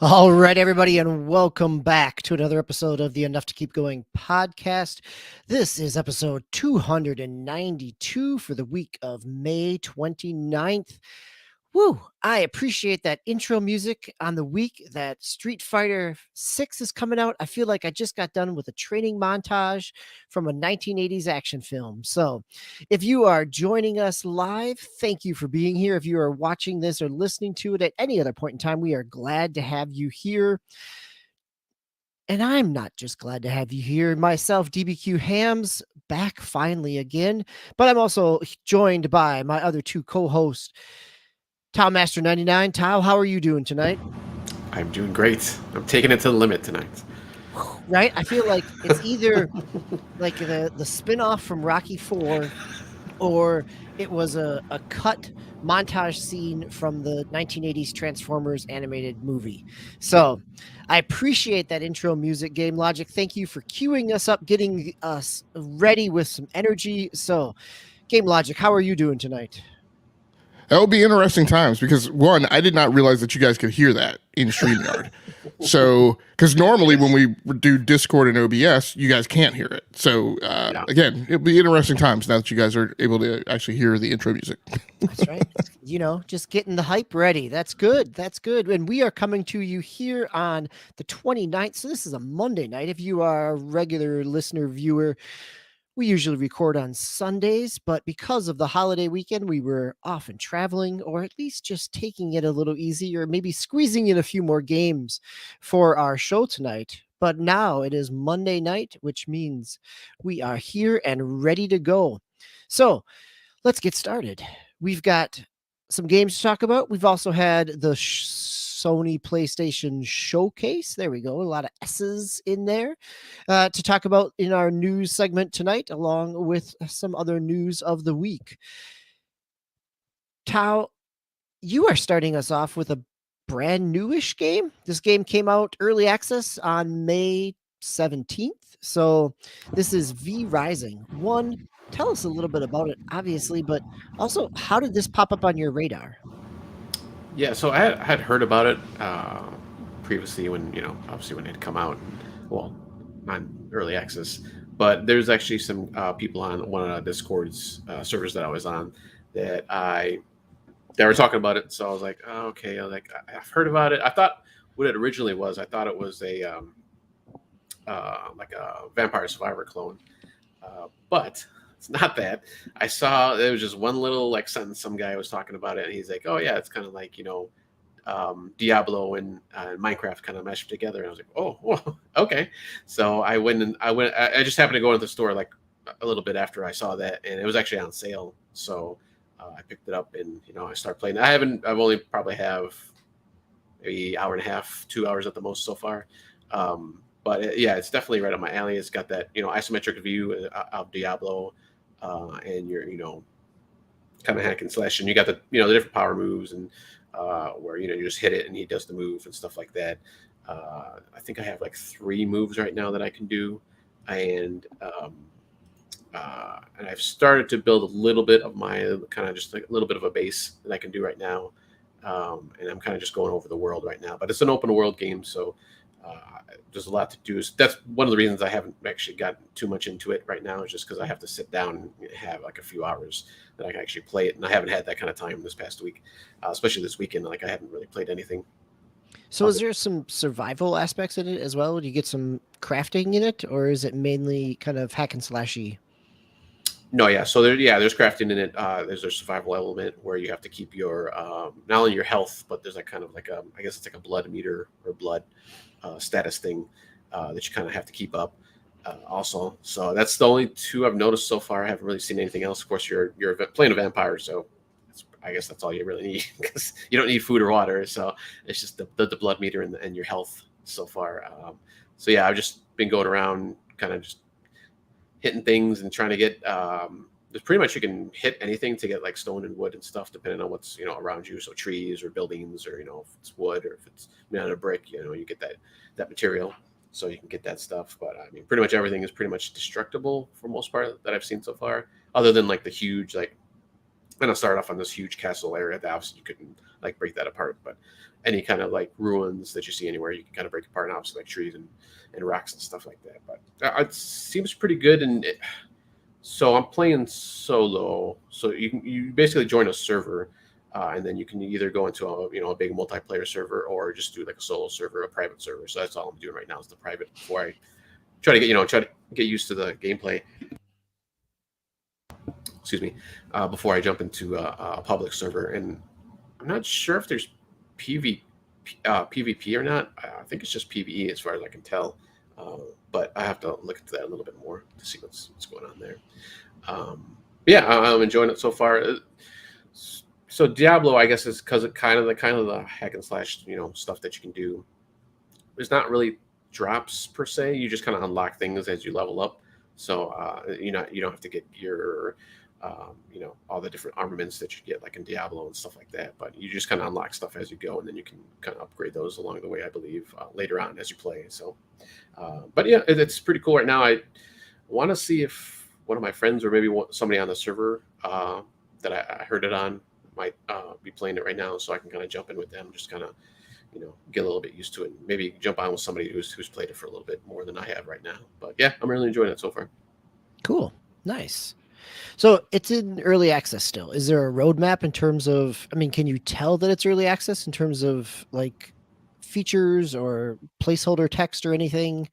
All right, everybody, and welcome back to another episode of the Enough to Keep Going podcast. This is episode 292 for the week of May 29th. Woo! I appreciate that intro music on the week that Street Fighter 6 is coming out. I feel like I just got done with a training montage from a 1980s action film. So, if you are joining us live, thank you for being here. If you are watching this or listening to it at any other point in time, we are glad to have you here. And I'm not just glad to have you here, myself, DBQ Hams, back finally again, but I'm also joined by my other two co-hosts, Tau Master 99. Tau, how are you doing tonight? I'm doing great. I'm taking it to the limit tonight. Right? I feel like it's either like the spin-off from Rocky 4 or it was a cut montage scene from the 1980s Transformers animated movie. So I appreciate that intro music, Game Logic. Thank you for queuing us up, getting us ready with some energy. So, Game Logic, how are you doing tonight? That will be interesting times because, one, I did not realize that you guys could hear that in StreamYard. So, because normally when we do Discord and OBS, you guys can't hear it. So, again, it'll be interesting times now that you guys are able to actually hear the intro music. That's right. Just getting the hype ready. That's good. That's good. And we are coming to you here on the 29th. So, this is a Monday night. If you are a regular listener, viewer, we usually record on Sundays, but because of the holiday weekend, we were often traveling or at least just taking it a little easier, maybe squeezing in a few more games for our show tonight. But now it is Monday night, which means we are here and ready to go. So let's get started. We've got some games to talk about. We've also had the Sony PlayStation Showcase. There we go. A lot of S's in there to talk about in our news segment tonight, along with some other news of the week. Tao, you are starting us off with a brand newish game. This game came out early access on May 17th. So this is V Rising. One, tell us a little bit about it, obviously, but also how did this pop up on your radar? Yeah, so I had heard about it previously when, obviously when it had come out, well, not early access, but there's actually some people on one of the Discord's servers that I was on that they were talking about it. So I was like, oh, okay, I've heard about it. I thought what it originally was, I thought it was a like a Vampire Survivor clone, but it's not that. I saw there was just one little sentence some guy was talking about it, and he's like, "Oh yeah, it's kind of like Diablo and Minecraft kind of meshed together." And I was like, "Oh, whoa, okay." So I went. I just happened to go into the store like a little bit after I saw that, and it was actually on sale. So I picked it up, and I started playing. I've only probably have maybe hour and a half, 2 hours at the most so far. But it's definitely right up my alley. It's got that isometric view of Diablo. And you're kind of hack and slash, and you got the the different power moves and where you just hit it and he does the move and stuff like that. I think I have like 3 moves right now that I can do, and I've started to build a little bit of my kind of just like a little bit of a base that I can do right now, and I'm kind of just going over the world right now. But it's an open world game, so there's a lot to do. That's one of the reasons I haven't actually gotten too much into it right now, is just because I have to sit down and have like a few hours that I can actually play it, and I haven't had that kind of time this past week, especially this weekend. Like I haven't really played anything. So is there some survival aspects in it as well? Do you get some crafting in it, or is it mainly kind of hack and slashy? No, yeah. So there's crafting in it. There's a survival element where you have to keep your not only your health, but there's like kind of like I guess it's like a blood meter or blood status thing that you kind of have to keep up. Also, so that's the only 2 I've noticed so far. I haven't really seen anything else. Of course, you're playing a vampire, so I guess that's all you really need, because you don't need food or water. So it's just the blood meter and your health so far. So yeah, I've just been going around kind of just hitting things and trying to get there's pretty much you can hit anything to get like stone and wood and stuff depending on what's around you, so trees or buildings, or if it's wood, or if it's made out of brick, you get that material, so you can get that stuff. But I mean, pretty much everything is pretty much destructible for most part that I've seen so far, other than like the huge And I started off on this huge castle area that obviously you couldn't like break that apart, but any kind of like ruins that you see anywhere, you can kind of break apart, and obviously like trees and rocks and stuff like that. But it seems pretty good. And so I'm playing solo. So you basically join a server, and then you can either go into a big multiplayer server or just do like a solo server, a private server. So that's all I'm doing right now is the private before I try to get used to the gameplay. Excuse me, before I jump into a public server. And I'm not sure if there's PvP or not. I think it's just PvE as far as I can tell. But I have to look into that a little bit more to see what's going on there. Yeah, I'm enjoying it so far. So Diablo, I guess, is because it kind of the hack and slash stuff that you can do. There's not really drops per se. You just kind of unlock things as you level up. So you don't have to get your all the different armaments that you get like in Diablo and stuff like that. But you just kind of unlock stuff as you go, and then you can kind of upgrade those along the way, I believe, later on as you play. So, but yeah, it's pretty cool right now. I want to see if one of my friends or maybe somebody on the server that I heard it on might be playing it right now, so I can kind of jump in with them, just kind of get a little bit used to it, and maybe jump on with somebody who's played it for a little bit more than I have right now. But yeah, I'm really enjoying it so far. Cool. Nice. So it's in early access still. Is there a roadmap in terms of, I mean, can you tell that it's early access in terms of like features or placeholder text or anything?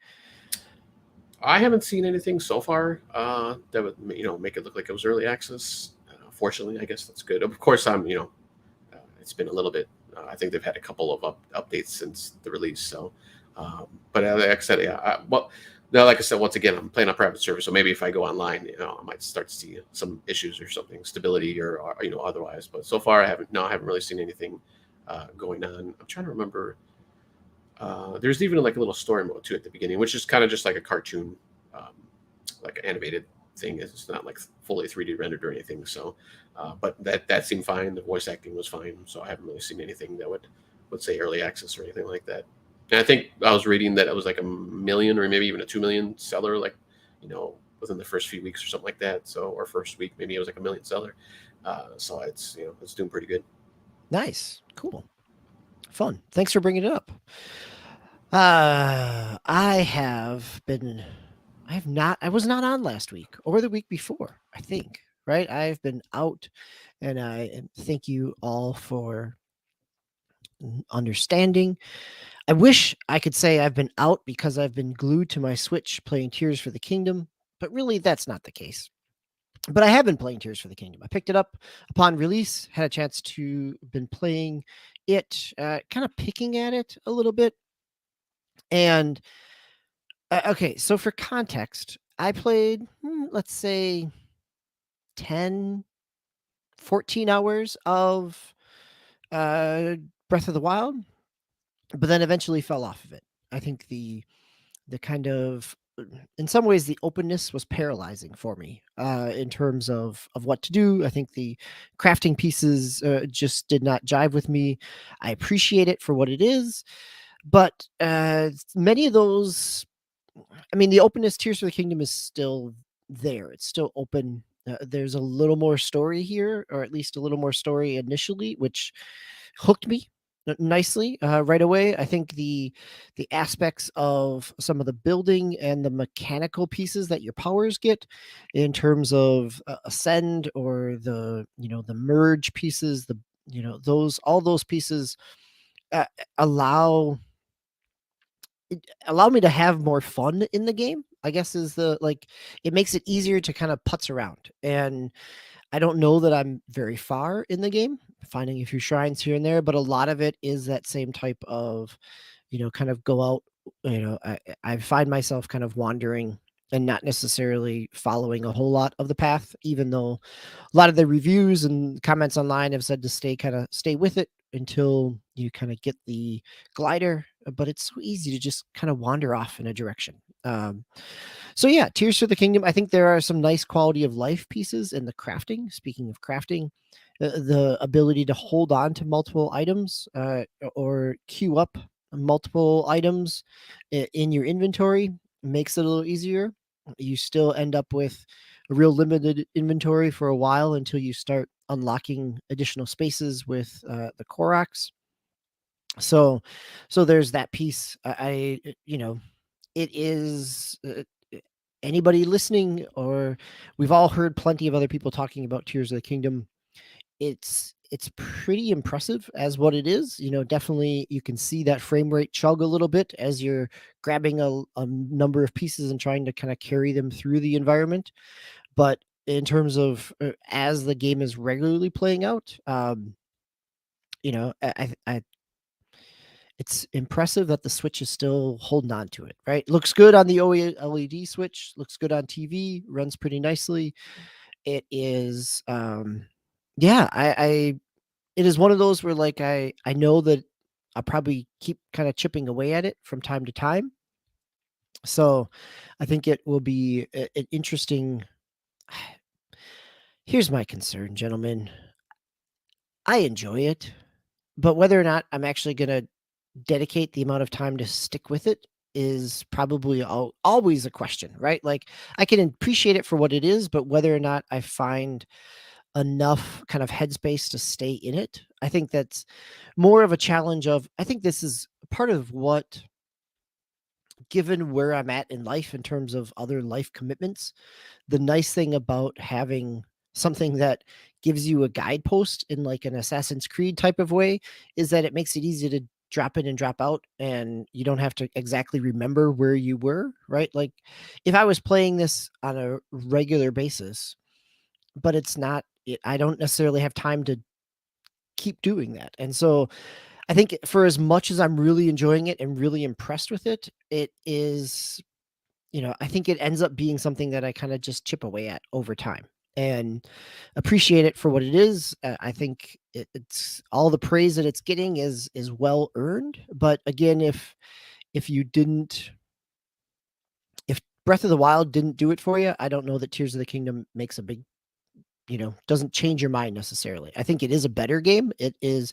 I haven't seen anything so far that would make it look like it was early access. Fortunately, I guess that's good. Of course, it's been a little bit. I think they've had a couple of updates since the release. So, but like I said, yeah. Now, like I said, once again, I'm playing on private server, so maybe if I go online, I might start to see some issues or something, stability or otherwise. But so far, I haven't really seen anything going on. I'm trying to remember. There's even like a little story mode too at the beginning, which is kind of just like a cartoon, like an animated thing. It's not like fully 3D rendered or anything. So, but that seemed fine. The voice acting was fine. So I haven't really seen anything that would say early access or anything like that. And I think I was reading that it was like 1 million or maybe even a 2 million seller, like, within the first few weeks or something like that. So, or first week, maybe it was like 1 million seller. So it's, it's doing pretty good. Nice. Cool. Fun. Thanks for bringing it up. I was not on last week or the week before, I think, right? I've been out, and I thank you all for understanding. I wish I could say I've been out because I've been glued to my Switch playing Tears for the Kingdom, but really that's not the case. But I have been playing Tears for the Kingdom. I picked it up upon release, had a chance to been playing it, kind of picking at it a little bit. And okay, so for context, I played, let's say 10, 14 hours of Breath of the Wild, but then eventually fell off of it. I think the kind of, in some ways, the openness was paralyzing for me in terms of what to do. I think the crafting pieces just did not jive with me. I appreciate it for what it is, but many of those, I mean, the openness, Tears for the Kingdom is still there. It's still open. There's a little more story here, or at least a little more story initially, which hooked me nicely right away. I think the aspects of some of the building and the mechanical pieces that your powers get in terms of ascend or the the merge pieces, all those pieces allow me to have more fun in the game, I guess, is it makes it easier to kind of putz around. And I don't know that I'm very far in the game, finding a few shrines here and there, but a lot of it is that same type of, kind of go out, I find myself kind of wandering and not necessarily following a whole lot of the path, even though a lot of the reviews and comments online have said to stay with it until you kind of get the glider, but it's so easy to just kind of wander off in a direction. So yeah, Tears for the Kingdom. I think there are some nice quality of life pieces in the crafting. Speaking of crafting, the ability to hold on to multiple items or queue up multiple items in your inventory makes it a little easier. You still end up with a real limited inventory for a while until you start unlocking additional spaces with the Koroks. So there's that piece. It is anybody listening, or we've all heard plenty of other people talking about Tears of the Kingdom. It's pretty impressive as what it is. Definitely you can see that frame rate chug a little bit as you're grabbing a number of pieces and trying to kind of carry them through the environment. But in terms of as the game is regularly playing out, I it's impressive that the Switch is still holding on to it, right? Looks good on the OLED Switch, looks good on TV, runs pretty nicely. It is, yeah, it is one of those where like I know that I'll probably keep kind of chipping away at it from time to time. So I think it will be an interesting. Here's my concern, gentlemen. I enjoy it, but whether or not I'm actually going to dedicate the amount of time to stick with it is probably always a question, right? Like I can appreciate it for what it is, but whether or not I find enough kind of headspace to stay in it, I think that's more of a challenge of, I think this is part of what, given where I'm at in life in terms of other life commitments, the nice thing about having something that gives you a guidepost in like an Assassin's Creed type of way is that it makes it easy to drop in and drop out, and you don't have to exactly remember where you were, right? Like if I was playing this on a regular basis, but I don't necessarily have time to keep doing that. And so I think for as much as I'm really enjoying it and really impressed with it, it is, I think it ends up being something that I kind of just chip away at over time and appreciate it for what it is. I think it's all the praise that it's getting is well earned. But again, if you didn't, if Breath of the Wild didn't do it for you, I don't know that Tears of the Kingdom makes a big, doesn't change your mind necessarily. I think it is a better game. It is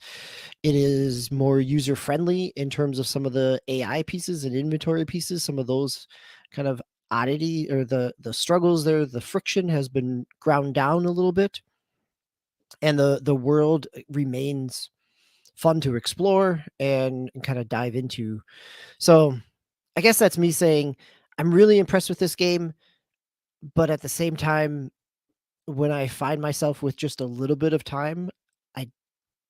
more user friendly in terms of some of the AI pieces and inventory pieces. Some of those kind of oddity or the struggles there, the friction has been ground down a little bit, and the world remains fun to explore and kind of dive into. So I guess that's me saying I'm really impressed with this game, but at the same time, when I find myself with just a little bit of time, I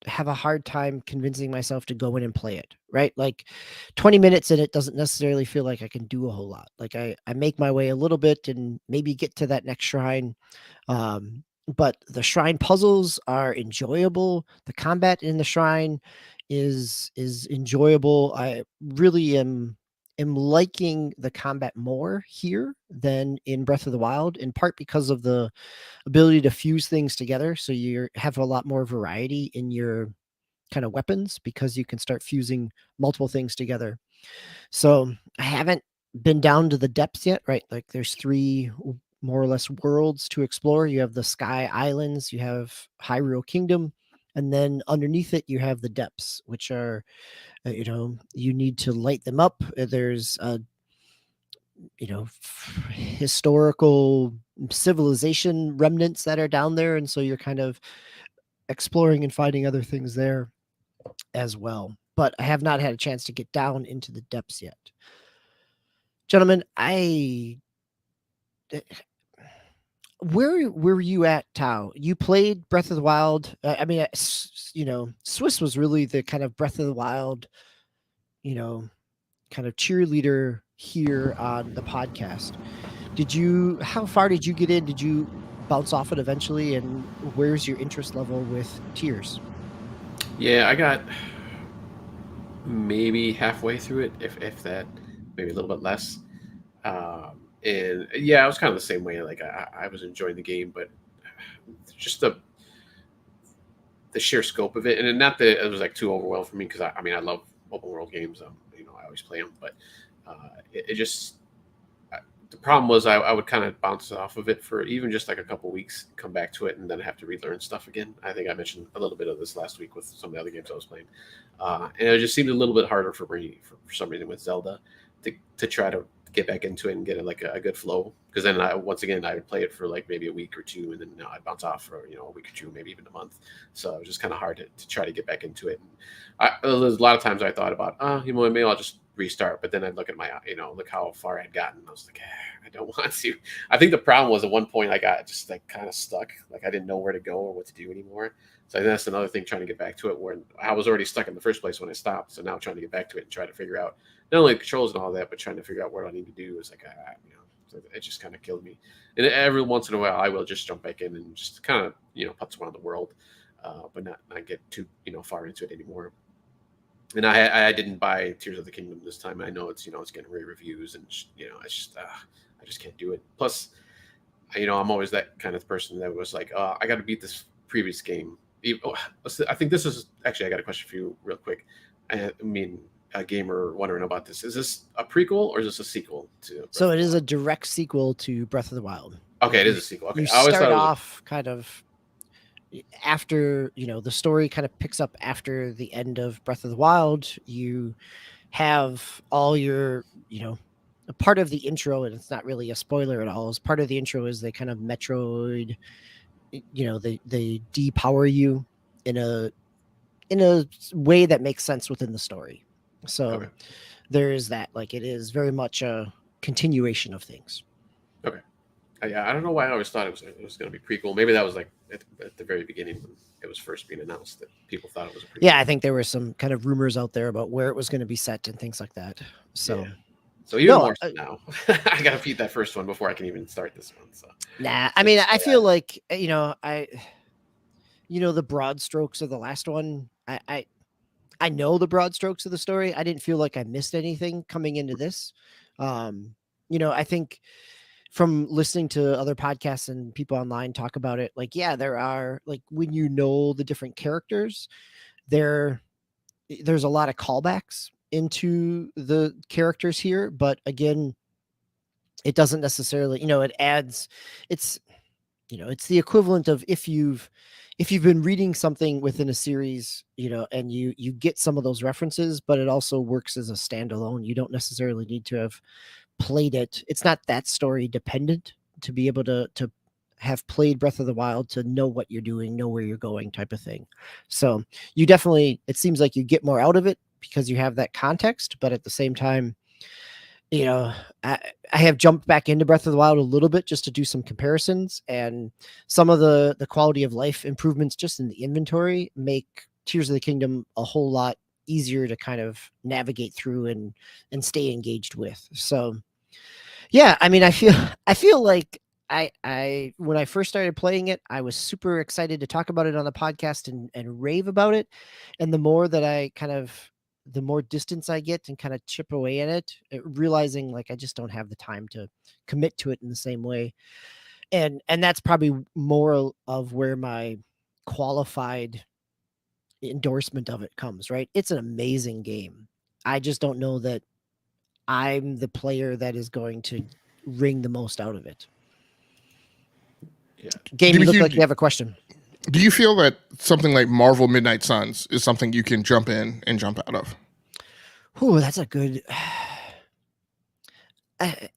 have a hard time convincing myself to go in and play it, right? Like 20 minutes in it doesn't necessarily feel like I can do a whole lot. Like I make my way a little bit and maybe get to that next shrine. But the shrine puzzles are enjoyable. The combat in the shrine is enjoyable. I really am liking the combat more here than in Breath of the Wild, in part because of the ability to fuse things together. So you have a lot more variety in your kind of weapons because you can start fusing multiple things together. So I haven't been down to the depths yet, right? Like there's 3 more or less worlds to explore. You have the Sky Islands, you have Hyrule Kingdom, and then underneath it you have the depths, which are, you need to light them up. There's historical civilization remnants that are down there, and so you're kind of exploring and finding other things there as well. But I have not had a chance to get down into the depths yet. Gentlemen, where were you at, Tao? You played Breath of the Wild. Swiss was really the kind of Breath of the Wild, kind of cheerleader here on the podcast. How far did you get in? Did you bounce off it eventually? And where's your interest level with Tears? Yeah, I got maybe halfway through it, if that, maybe a little bit less. And yeah, I was kind of the same way. Like I was enjoying the game, but just the sheer scope of it, and not that it was like too overwhelming for me, because I love open world games. I always play them, but it just, the problem was I would kind of bounce off of it for even just like a couple weeks, come back to it, and then have to relearn stuff again. I think I mentioned a little bit of this last week with some of the other games I was playing, and it just seemed a little bit harder for me for some reason with Zelda to try to get back into it and get like a good flow. Because then once again I would play it for like maybe a week or two, and then I'd bounce off for a week or two, maybe even a month. So it was just kind of hard to try to get back into it. And there's a lot of times I thought about maybe I'll just restart, but then I'd look at my look how far I'd gotten. I was like, I don't want to. I think the problem was at one point I got just like kind of stuck, like I didn't know where to go or what to do anymore. So I think that's another thing, trying to get back to it, where I was already stuck in the first place when I stopped. So now trying to get back to it and try to figure out not only the controls and all that, but trying to figure out what I need to do is like so it just kind of killed me. And every once in a while I will just jump back in and just kind of putz around the world, but not get too far into it anymore. And I didn't buy Tears of the Kingdom this time. I know it's it's getting rave reviews, and it's just I just can't do it. Plus, I'm always that kind of person that was like, I got to beat this previous game. I think this is actually, I got a question for you real quick. I mean, a gamer wondering about this. Is this a prequel or is this a sequel to? So it is a direct sequel to Breath of the Wild. Okay, it is a sequel. Okay, You I always start thought it was off kind of after the story kind of picks up after the end of Breath of the Wild. You have all your a part of the intro, and it's not really a spoiler at all. As part of the intro is they kind of Metroid, they depower you in a way that makes sense within the story. So Okay. there is that. Like, it is very much a continuation of things. Okay. Yeah, I don't know why I always thought it was going to be prequel. Maybe that was like at the very beginning when it was first being announced that people thought it was a prequel. Yeah, I think there were some kind of rumors out there about where it was going to be set and things like that. So, Yeah. So even more so now, I got to beat that first one before I can even start this one. So I mean, I feel like the broad strokes of the last one. I know the broad strokes of the story. I didn't feel like I missed anything coming into this. I think from listening to other podcasts and people online talk about it, like, yeah, there are, like, when the different characters, there's a lot of callbacks into the characters here, but again, it doesn't necessarily, it adds, it's the equivalent of if you've been reading something within a series, and you get some of those references, but it also works as a standalone. You don't necessarily need to have played it. It's not that story dependent to be able to have played Breath of the Wild to know what you're doing, know where you're going, type of thing. So you definitely, it seems like you get more out of it because you have that context, but at the same time, I have jumped back into Breath of the Wild a little bit just to do some comparisons, and some of the quality of life improvements just in the inventory make Tears of the Kingdom a whole lot easier to kind of navigate through and stay engaged with. So yeah, I mean, I feel like I when I first started playing it, I was super excited to talk about it on the podcast and rave about it. And the more that the more distance I get and kind of chip away at it, realizing like I just don't have the time to commit to it in the same way. And that's probably more of where my qualified endorsement of it comes, right? It's an amazing game. I just don't know that I'm the player that is going to wring the most out of it. yeah. Game, you look like you have a question. Do you feel that something like Marvel Midnight Suns is something you can jump in and jump out of? Oh, that's a good.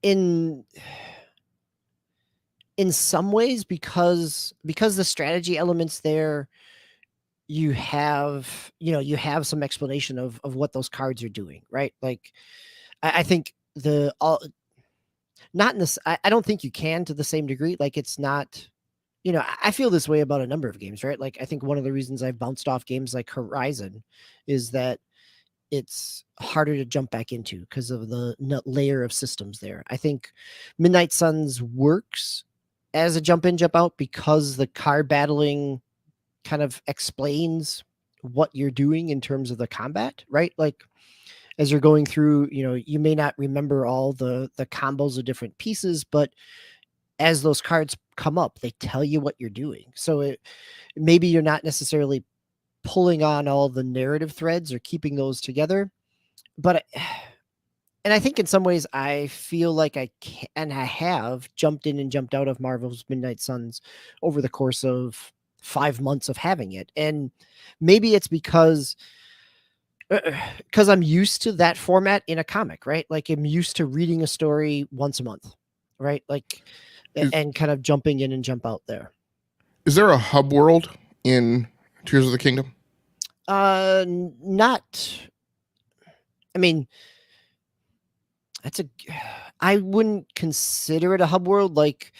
In some ways, because the strategy elements there, you have some explanation of what those cards are doing, right? Like, I think not in this. I don't think you can to the same degree. Like, it's not. I feel this way about a number of games, right? Like, I think one of the reasons I've bounced off games like Horizon is that it's harder to jump back into because of the layer of systems there. I think Midnight Suns works as a jump in, jump out because the card battling kind of explains what you're doing in terms of the combat, right? Like, as you're going through, you may not remember all the combos of different pieces, but as those cards come up, they tell you what you're doing. So maybe you're not necessarily pulling on all the narrative threads or keeping those together, but I think in some ways I feel like I can, and I have jumped in and jumped out of Marvel's Midnight Suns over the course of 5 months of having it. And maybe it's because because I'm used to that format in a comic, right? Like I'm used to reading a story once a month, right? Like, and kind of jumping in and jump out there. Is there a hub world in Tears of the Kingdom? Not. I mean, I wouldn't consider it a hub world like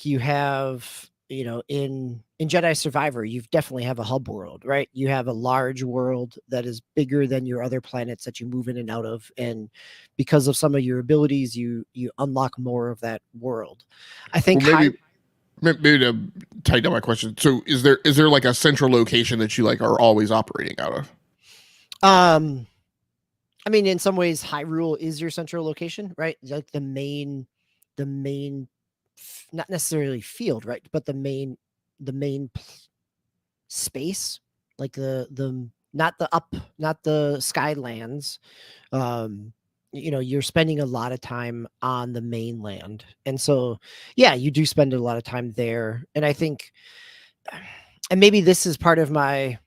you have, in Jedi Survivor. You definitely have a hub world, right? You have a large world that is bigger than your other planets that you move in and out of, and because of some of your abilities, you unlock more of that world. I think maybe to tighten up my question. So is there like a central location that you like are always operating out of? I mean, in some ways, Hyrule is your central location, right? Like the main, not necessarily field, right? But the main space, like the not the Skylands. You're spending a lot of time on the mainland, and so yeah, you do spend a lot of time there. And I think, and maybe this is part of my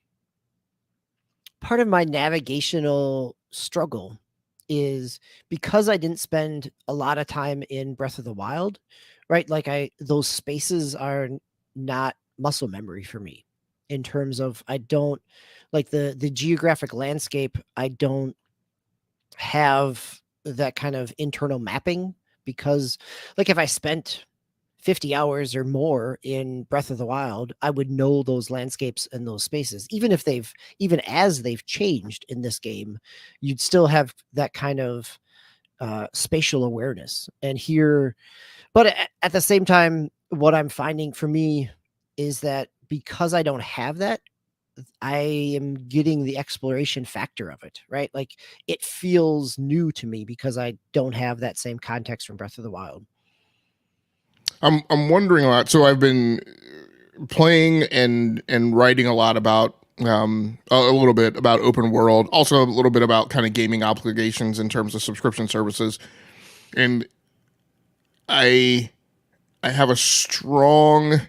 navigational struggle, is because I didn't spend a lot of time in Breath of the Wild, right? Like those spaces are not muscle memory for me, in terms of I don't like the geographic landscape. I don't have that kind of internal mapping, because like if I spent 50 hours or more in Breath of the Wild, I would know those landscapes and those spaces. Even as they've changed in this game, you'd still have that kind of spatial awareness. And here, but at the same time, what I'm finding for me is that because I don't have that, I am getting the exploration factor of it, right? Like it feels new to me because I don't have that same context from Breath of the Wild. I'm wondering a lot. So I've been playing and writing a lot about a little bit about open world, also a little bit about kind of gaming obligations in terms of subscription services. And I have a strong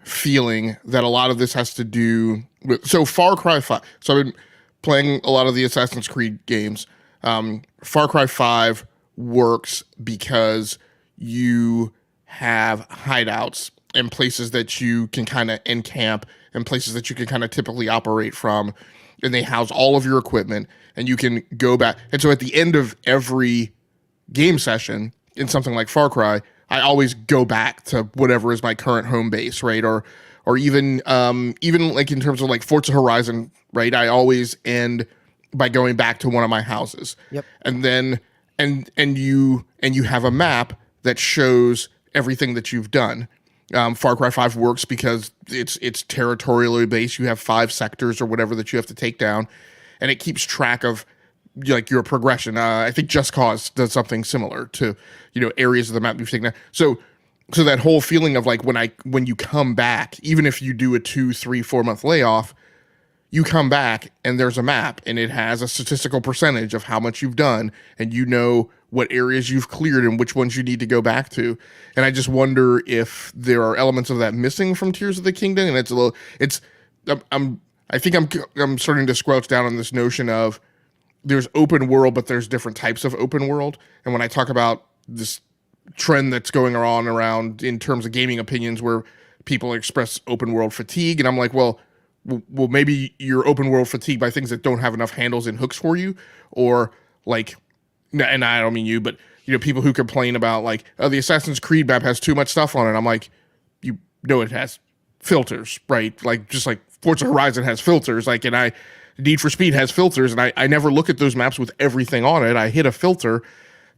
feeling that a lot of this has to do with, so Far Cry 5. So I've been playing a lot of the Assassin's Creed games. Far Cry 5 works because you have hideouts and places that you can kind of encamp and places that you can kind of typically operate from, and they house all of your equipment, and you can go back. And so at the end of every game session in something like Far Cry, I always go back to whatever is my current home base, right? Or even like in terms of like Forza Horizon, right? I always end by going back to one of my houses. Yep. And then and you have a map that shows everything that you've done. Far Cry 5 works because it's territorially based. You have 5 sectors or whatever that you have to take down, and it keeps track of like your progression. I think Just Cause does something similar to, areas of the map you've taken down. So that whole feeling of like when you come back, even if you do a 2, 3, 4 month layoff, you come back and there's a map and it has a statistical percentage of how much you've done, and what areas you've cleared and which ones you need to go back to. And I just wonder if there are elements of that missing from Tears of the Kingdom. And I think I'm starting to squelch down on this notion of there's open world, but there's different types of open world. And when I talk about this trend that's going on around in terms of gaming opinions where people express open world fatigue, and I'm like, well, maybe you're open world fatigue by things that don't have enough handles and hooks for you, or like, and I don't mean you, but people who complain about like, oh, the Assassin's Creed map has too much stuff on it. I'm like, it has filters, right? Like just like Forza Horizon has filters, like, and Need for Speed has filters, and I never look at those maps with everything on it. I hit a filter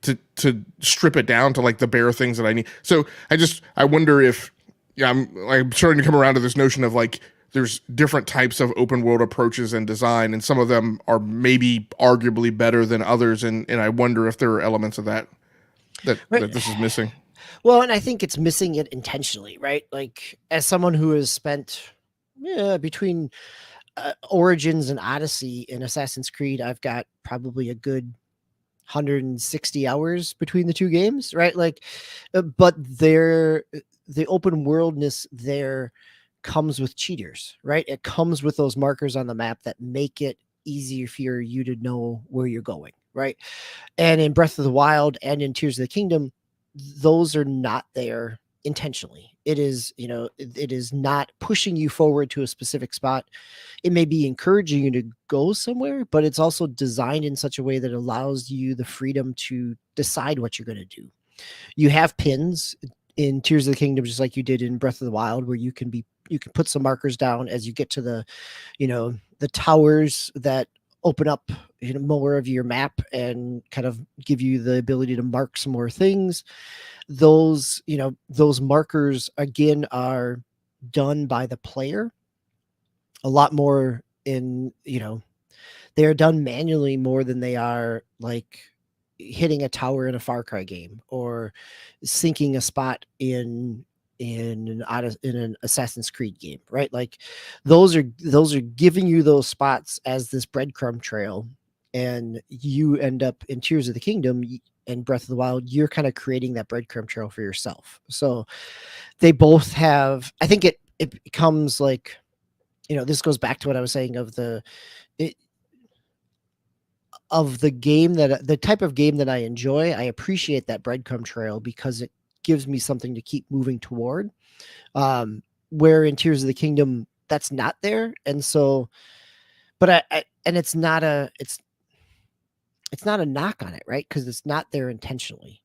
to strip it down to like the bare things that I need. So I wonder if I'm starting to come around to this notion of like there's different types of open world approaches and design, and some of them are maybe arguably better than others, and I wonder if there are elements of that this is missing. Well, and I think it's missing it intentionally, right? Like as someone who has spent between Origins and Odyssey in Assassin's Creed, I've got probably a good 160 hours between the two games, right? Like, but the open worldness there comes with cheaters, right? It comes with those markers on the map that make it easier for you to know where you're going, right? And in Breath of the Wild and in Tears of the Kingdom, those are not there intentionally. It is, it is not pushing you forward to a specific spot. It may be encouraging you to go somewhere, but it's also designed in such a way that allows you the freedom to decide what you're going to do. You have pins in Tears of the Kingdom, just like you did in Breath of the Wild, where you can put some markers down as you get to the, the towers that open up, more of your map and kind of give you the ability to mark some more things. Those markers again are done by the player a lot more in, they are done manually more than they are like hitting a tower in a Far Cry game or sinking a spot in an Assassin's Creed game, right? Like those are giving you those spots as this breadcrumb trail, and you end up in Tears of the Kingdom and Breath of the Wild, you're kind of creating that breadcrumb trail for yourself. So they both have, I think it becomes like, this goes back to what I was saying of the game that the type of game that I enjoy. I appreciate that breadcrumb trail because it gives me something to keep moving toward. Where in Tears of the Kingdom, that's not there. And so, but it's not a knock on it, right? Because it's not there intentionally.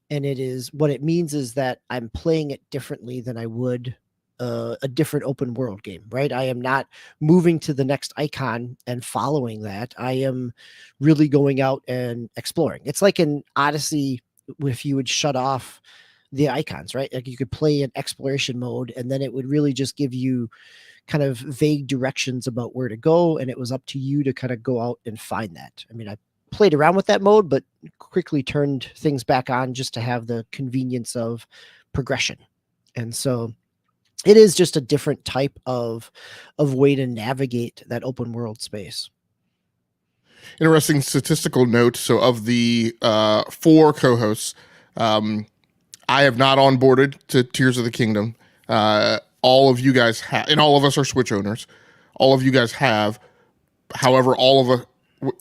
And it is, what it means is that I'm playing it differently than I would a different open world game, right? I am not moving to the next icon and following that. I am really going out and exploring. It's like in Odyssey, if you would shut off the icons, right? Like you could play in exploration mode and then it would really just give you kind of vague directions about where to go. And it was up to you to kind of go out and find that. I mean, I played around with that mode, but quickly turned things back on just to have the convenience of progression. And so it is just a different type of way to navigate that open world space. Interesting statistical note. So of the 4 co-hosts, I have not onboarded to Tears of the Kingdom. All of you guys have, and all of us are Switch owners. All of you guys have. However, all of us.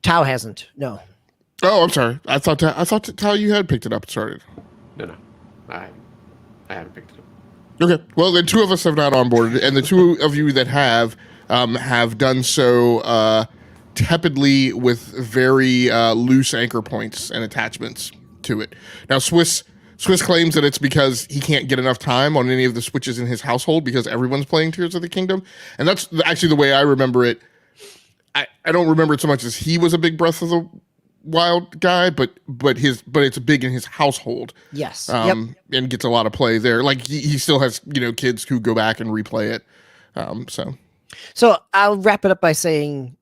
Tao hasn't. No. Oh, I'm sorry. I thought Tao, you had picked it up and started. No, I haven't picked it up. Okay. Well, then 2 of us have not onboarded, and the 2 of you that have done so tepidly with very loose anchor points and attachments to it. Now, Swiss claims that it's because he can't get enough time on any of the Switches in his household because everyone's playing Tears of the Kingdom, and that's actually the way I remember it. I don't remember it so much as he was a big Breath of the Wild guy, but it's big in his household. Yes. And gets a lot of play there. Like he still has, kids who go back and replay it. So I'll wrap it up by saying,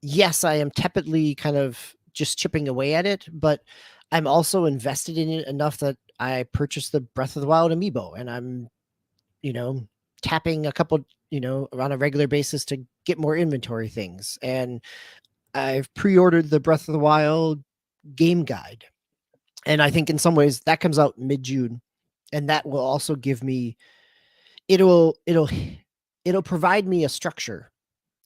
yes, I am tepidly kind of just chipping away at it, but I'm also invested in it enough that I purchased the Breath of the Wild amiibo, and I'm, tapping a couple, on a regular basis to get more inventory things. And I've pre-ordered the Breath of the Wild game guide. And I think in some ways that comes out mid-June, and that will also give me, it'll provide me a structure,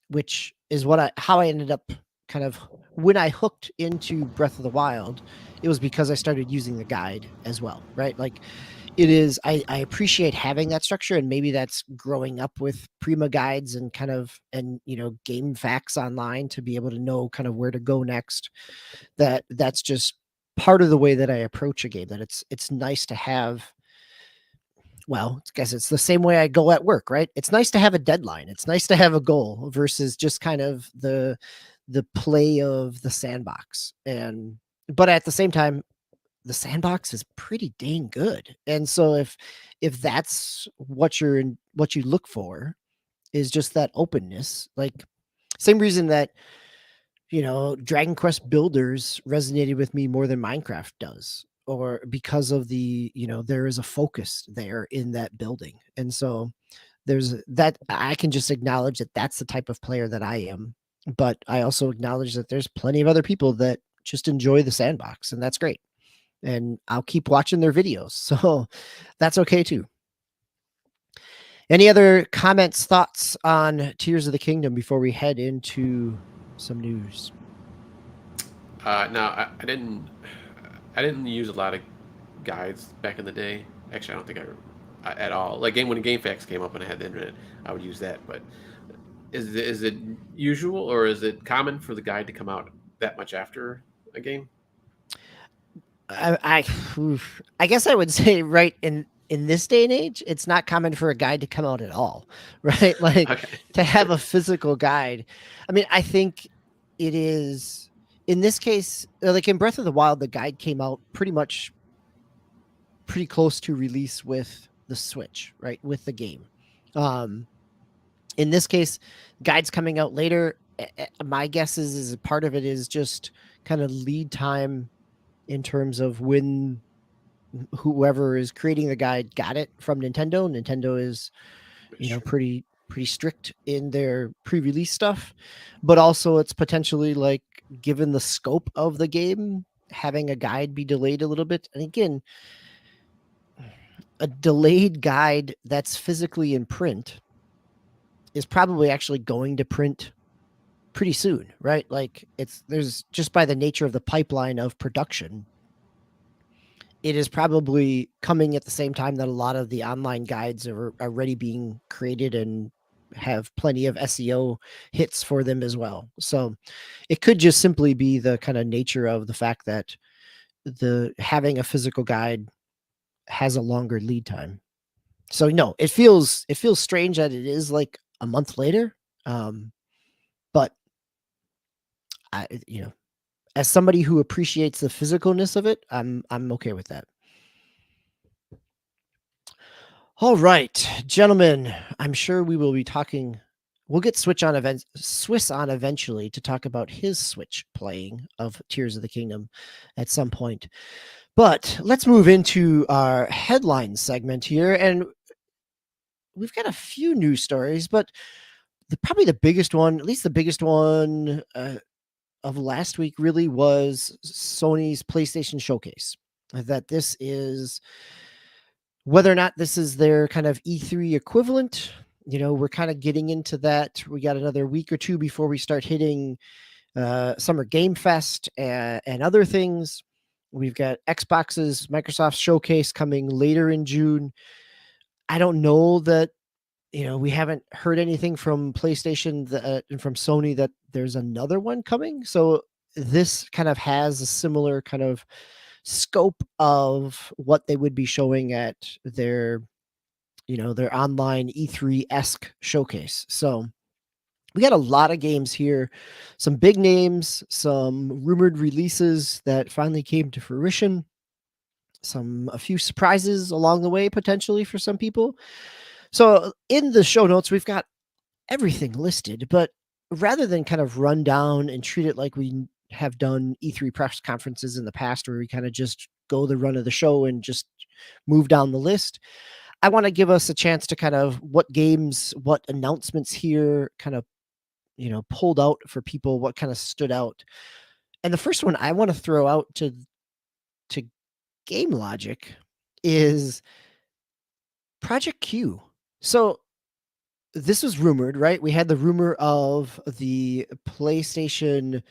which is how I ended up kind of, when I hooked into Breath of the Wild, it was because I started using the guide as well, right? Like it is, I appreciate having that structure, and maybe that's growing up with Prima guides and kind of, and, game facts online to be able to know kind of where to go next. That's just part of the way that I approach a game, that it's nice to have. Well, I guess it's the same way I go at work, right? It's nice to have a deadline. It's nice to have a goal versus just kind of the play of the sandbox. But at the same time, the sandbox is pretty dang good. And so if that's what you look for is just that openness, like same reason that, Dragon Quest Builders resonated with me more than Minecraft does, or because of the, there is a focus there in that building. And so there's that, I can just acknowledge that that's the type of player that I am, but I also acknowledge that there's plenty of other people that just enjoy the sandbox, and that's great. And I'll keep watching their videos. So that's okay too. Any other comments, thoughts on Tears of the Kingdom before we head into some news? No, I didn't use a lot of guides back in the day. Actually, I don't think I at all. Like when GameFAQs came up and I had the internet, I would use that. But is it usual or is it common for the guide to come out that much after a game? I guess I would say right in this day and age, it's not common for a guide to come out at all, right? Like Okay. to have a physical guide. I mean, I think it is in this case, like in Breath of the Wild, the guide came out pretty close to release with the Switch, right? With the game. In this case, guides coming out later. My guess is part of it is just kind of lead time in terms of when whoever is creating the guide got it from Nintendo. Nintendo is, Sure. pretty strict in their pre-release stuff, but also it's potentially like given the scope of the game, having a guide be delayed a little bit. And again, a delayed guide that's physically in print is probably actually going to print pretty soon, right? Like there's just by the nature of the pipeline of production, it is probably coming at the same time that a lot of the online guides are already being created and have plenty of SEO hits for them as well. So it could just simply be the kind of nature of the fact that the having a physical guide has a longer lead time. So no, it feels strange that it is like a month later. But I, as somebody who appreciates the physicalness of it, I'm okay with that. All right, gentlemen, I'm sure we will be talking. We'll get Swiss on eventually to talk about his Switch playing of Tears of the Kingdom at some point. But let's move into our headline segment here, and we've got a few news stories, but probably the biggest one, at least the biggest one of last week, really was Sony's PlayStation Showcase. That this is whether or not this is their kind of E3 equivalent. We're kind of getting into that. We got another week or two before we start hitting Summer Game Fest and other things. We've got Xbox's Microsoft Showcase coming later in June. I don't know that, we haven't heard anything from PlayStation and from Sony that there's another one coming. So this kind of has a similar kind of scope of what they would be showing at their online E3-esque showcase. So we got a lot of games here, some big names, some rumored releases that finally came to fruition, a few surprises along the way, potentially for some people. So in the show notes, we've got everything listed, but rather than kind of run down and treat it like we have done E3 press conferences in the past, where we kind of just go the run of the show and just move down the list, I want to give us a chance to kind of what games, what announcements here kind of, pulled out for people, what kind of stood out. And the first one I want to throw out to Game Logic is Project Q. So this was rumored, right? We had the rumor of the PlayStation,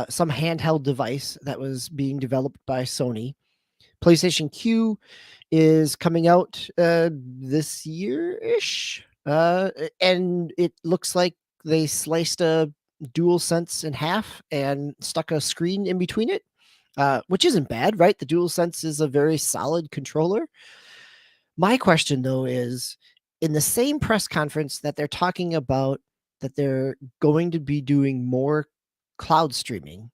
some handheld device that was being developed by Sony. PlayStation Q is coming out this year-ish. And it looks like they sliced a DualSense in half and stuck a screen in between it, which isn't bad, right? The DualSense is a very solid controller. My question, though, is in the same press conference that they're talking about that they're going to be doing more cloud streaming,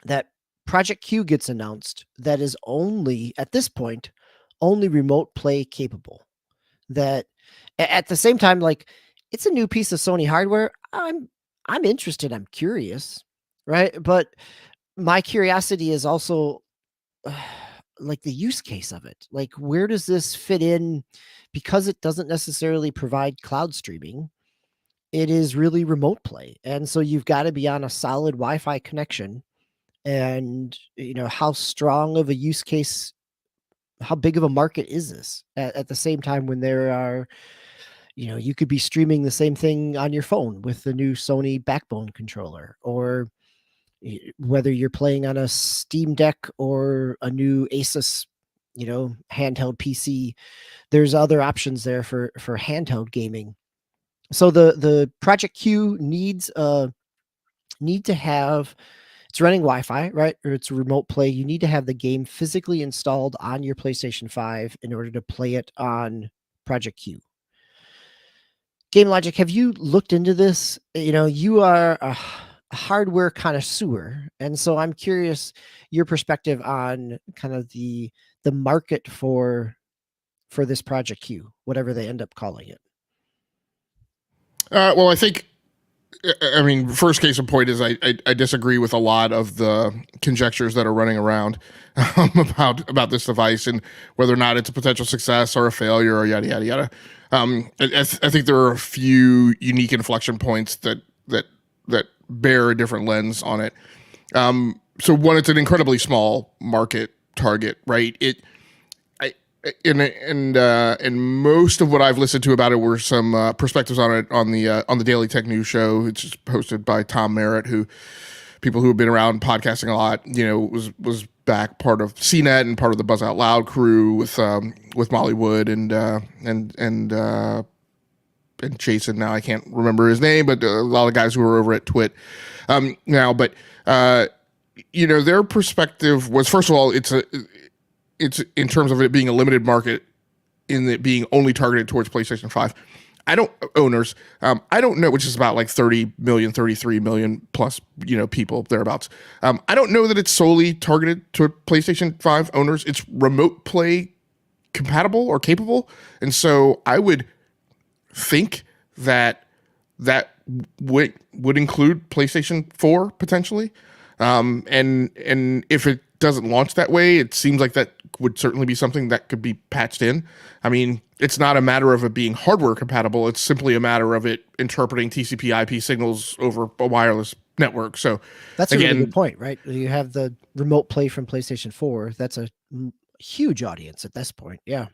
that Project Q gets announced that is only, at this point, only remote play capable. That at the same time, like, it's a new piece of Sony hardware. I'm interested. I'm curious, right? But my curiosity is also like the use case of it. Like, where does this fit in? Because it doesn't necessarily provide cloud streaming, it is really remote play. And so you've got to be on a solid Wi-Fi connection. And, how strong of a use case, how big of a market is this at the same time when there are, You could be streaming the same thing on your phone with the new Sony Backbone controller, or whether you're playing on a Steam Deck or a new Asus, handheld PC, there's other options there for handheld gaming. So the Project Q need to have, it's running Wi-Fi, right? Or it's remote play. You need to have the game physically installed on your PlayStation 5 in order to play it on Project Q. Game Logic, have you looked into this? You are a hardware connoisseur, and so I'm curious your perspective on kind of the market for this Project Q, whatever they end up calling it. Well, I think, first case in point is I disagree with a lot of the conjectures that are running around about this device and whether or not it's a potential success or a failure or yada yada yada. I think there are a few unique inflection points that bear a different lens on it. So one, it's an incredibly small market target, right? And most of what I've listened to about it were some perspectives on it on the Daily Tech News Show. It's just hosted by Tom Merritt, who people who have been around podcasting a lot, was back part of CNET and part of the Buzz Out Loud crew with Molly Wood and Jason. Now I can't remember his name, but a lot of guys who are over at Twit now. But their perspective was, first of all, it's in terms of it being a limited market, in it being only targeted towards PlayStation 5. I don't know, which is about like 30 million, 33 million plus, people thereabouts. I don't know that it's solely targeted to PlayStation 5 owners. It's remote play compatible or capable. And so I would think that would include PlayStation 4 potentially. And if it doesn't launch that way, it seems like that would certainly be something that could be patched in. It's not a matter of it being hardware compatible. It's simply a matter of it interpreting TCP IP signals over a wireless network. So that's a really good point, right? You have the remote play from PlayStation 4. That's a huge audience at this point. Yeah.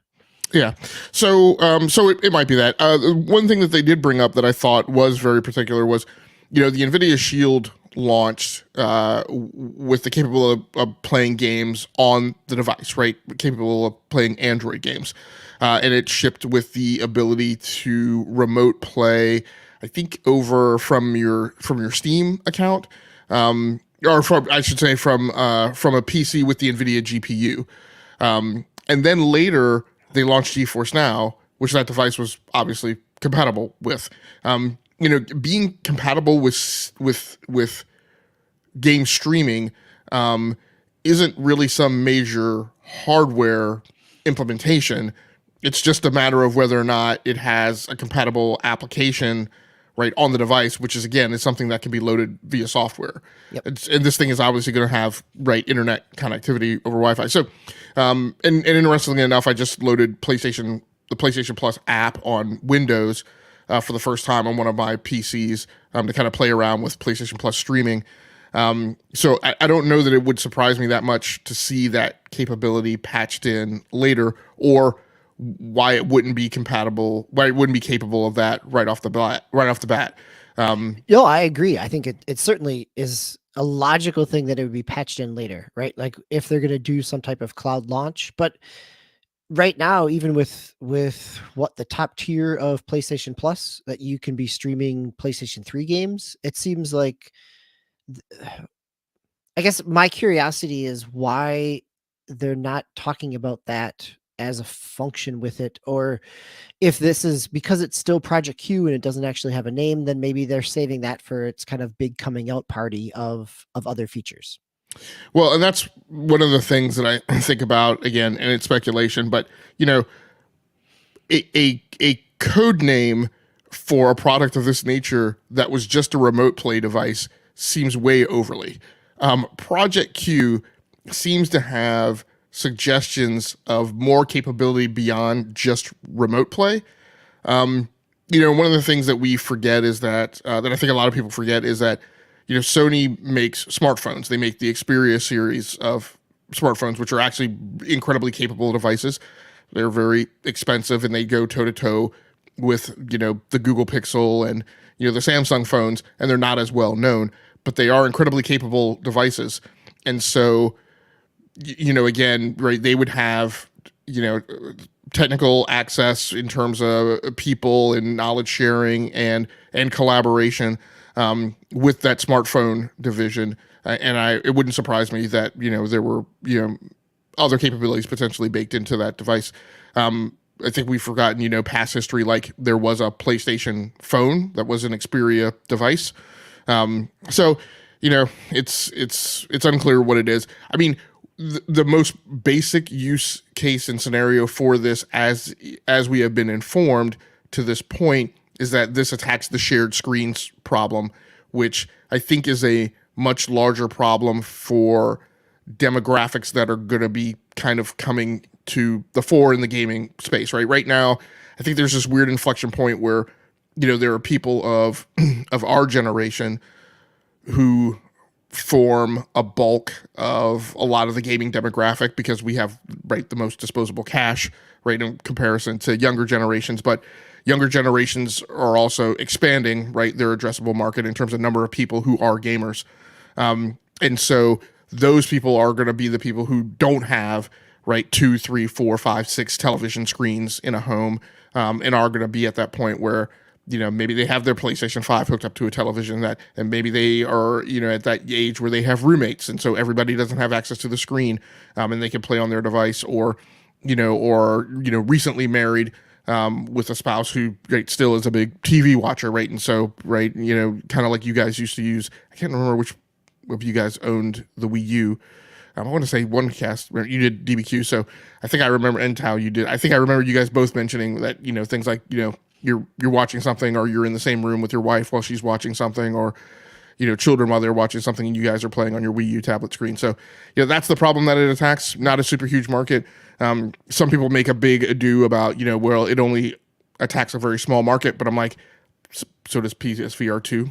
Yeah. So it might be that. One thing that they did bring up that I thought was very particular was, the NVIDIA Shield launched with the capable of playing games on the device, right? Capable of playing Android games. And it shipped with the ability to remote play, I think, over from your Steam account, or from a PC with the NVIDIA GPU. And then later they launched GeForce Now, which that device was obviously compatible with. Being compatible with game streaming isn't really some major hardware implementation. It's just a matter of whether or not it has a compatible application right on the device, which is something that can be loaded via software. Yep. And this thing is obviously going to have internet connectivity over Wi-Fi. So, and interestingly enough, I just loaded the PlayStation Plus app on Windows for the first time on one of my PCs to kind of play around with PlayStation Plus streaming. So I don't know that it would surprise me that much to see that capability patched in later, or why it wouldn't be capable of that right off the bat. I agree. I think it certainly is a logical thing that it would be patched in later, right? Like if they're going to do some type of cloud launch. But right now, even with what the top tier of PlayStation Plus, that you can be streaming PlayStation 3 games, it seems like, I guess my curiosity is why they're not talking about that as a function with it, or if this is because it's still Project Q and it doesn't actually have a name, then maybe they're saving that for its kind of big coming out party of other features. Well, and that's one of the things that I think about, again, and it's speculation, but a code name for a product of this nature that was just a remote play device seems way overly. Project Q seems to have suggestions of more capability beyond just remote play. One of the things that we forget is that I think a lot of people forget is that, Sony makes smartphones. They make the Xperia series of smartphones, which are actually incredibly capable devices. They're very expensive and they go toe to toe with, the Google Pixel and, the Samsung phones, and they're not as well known, but they are incredibly capable devices. And so, again, right, they would have, technical access in terms of people and knowledge sharing and collaboration with that smartphone division. And it wouldn't surprise me that, there were, other capabilities potentially baked into that device. I think we've forgotten, past history, like there was a PlayStation phone that was an Xperia device. So, it's unclear what it is. I mean, the most basic use case and scenario for this, as we have been informed to this point, is that this attacks the shared screens problem, which I think is a much larger problem for demographics that are going to be kind of coming to the fore in the gaming space, right? Right now, I think there's this weird inflection point where, there are people of our generation who form a bulk of a lot of the gaming demographic because we have, right, the most disposable cash, right, in comparison to younger generations. But younger generations are also expanding, right, their addressable market in terms of number of people who are gamers. And so those people are going to be the people who don't have, right, 2, 3, 4, 5, 6 television screens in a home, and are going to be at that point where, maybe they have their PlayStation 5 hooked up to a television and maybe they are, at that age where they have roommates. And so everybody doesn't have access to the screen, and they can play on their device, or recently married, with a spouse who, right, still is a big TV watcher. Right. And so, right, kind of like you guys used to use, I can't remember which of you guys owned the Wii U. I want to say one cast, you did DBQ. So I think I remember, and Tao, you did. I think I remember you guys both mentioning that, things like, you're watching something, or you're in the same room with your wife while she's watching something, or, children while they're watching something and you guys are playing on your Wii U tablet screen. So, that's the problem that it attacks. Not a super huge market. Some people make a big ado about, well, it only attacks a very small market, but I'm like, so does PSVR 2.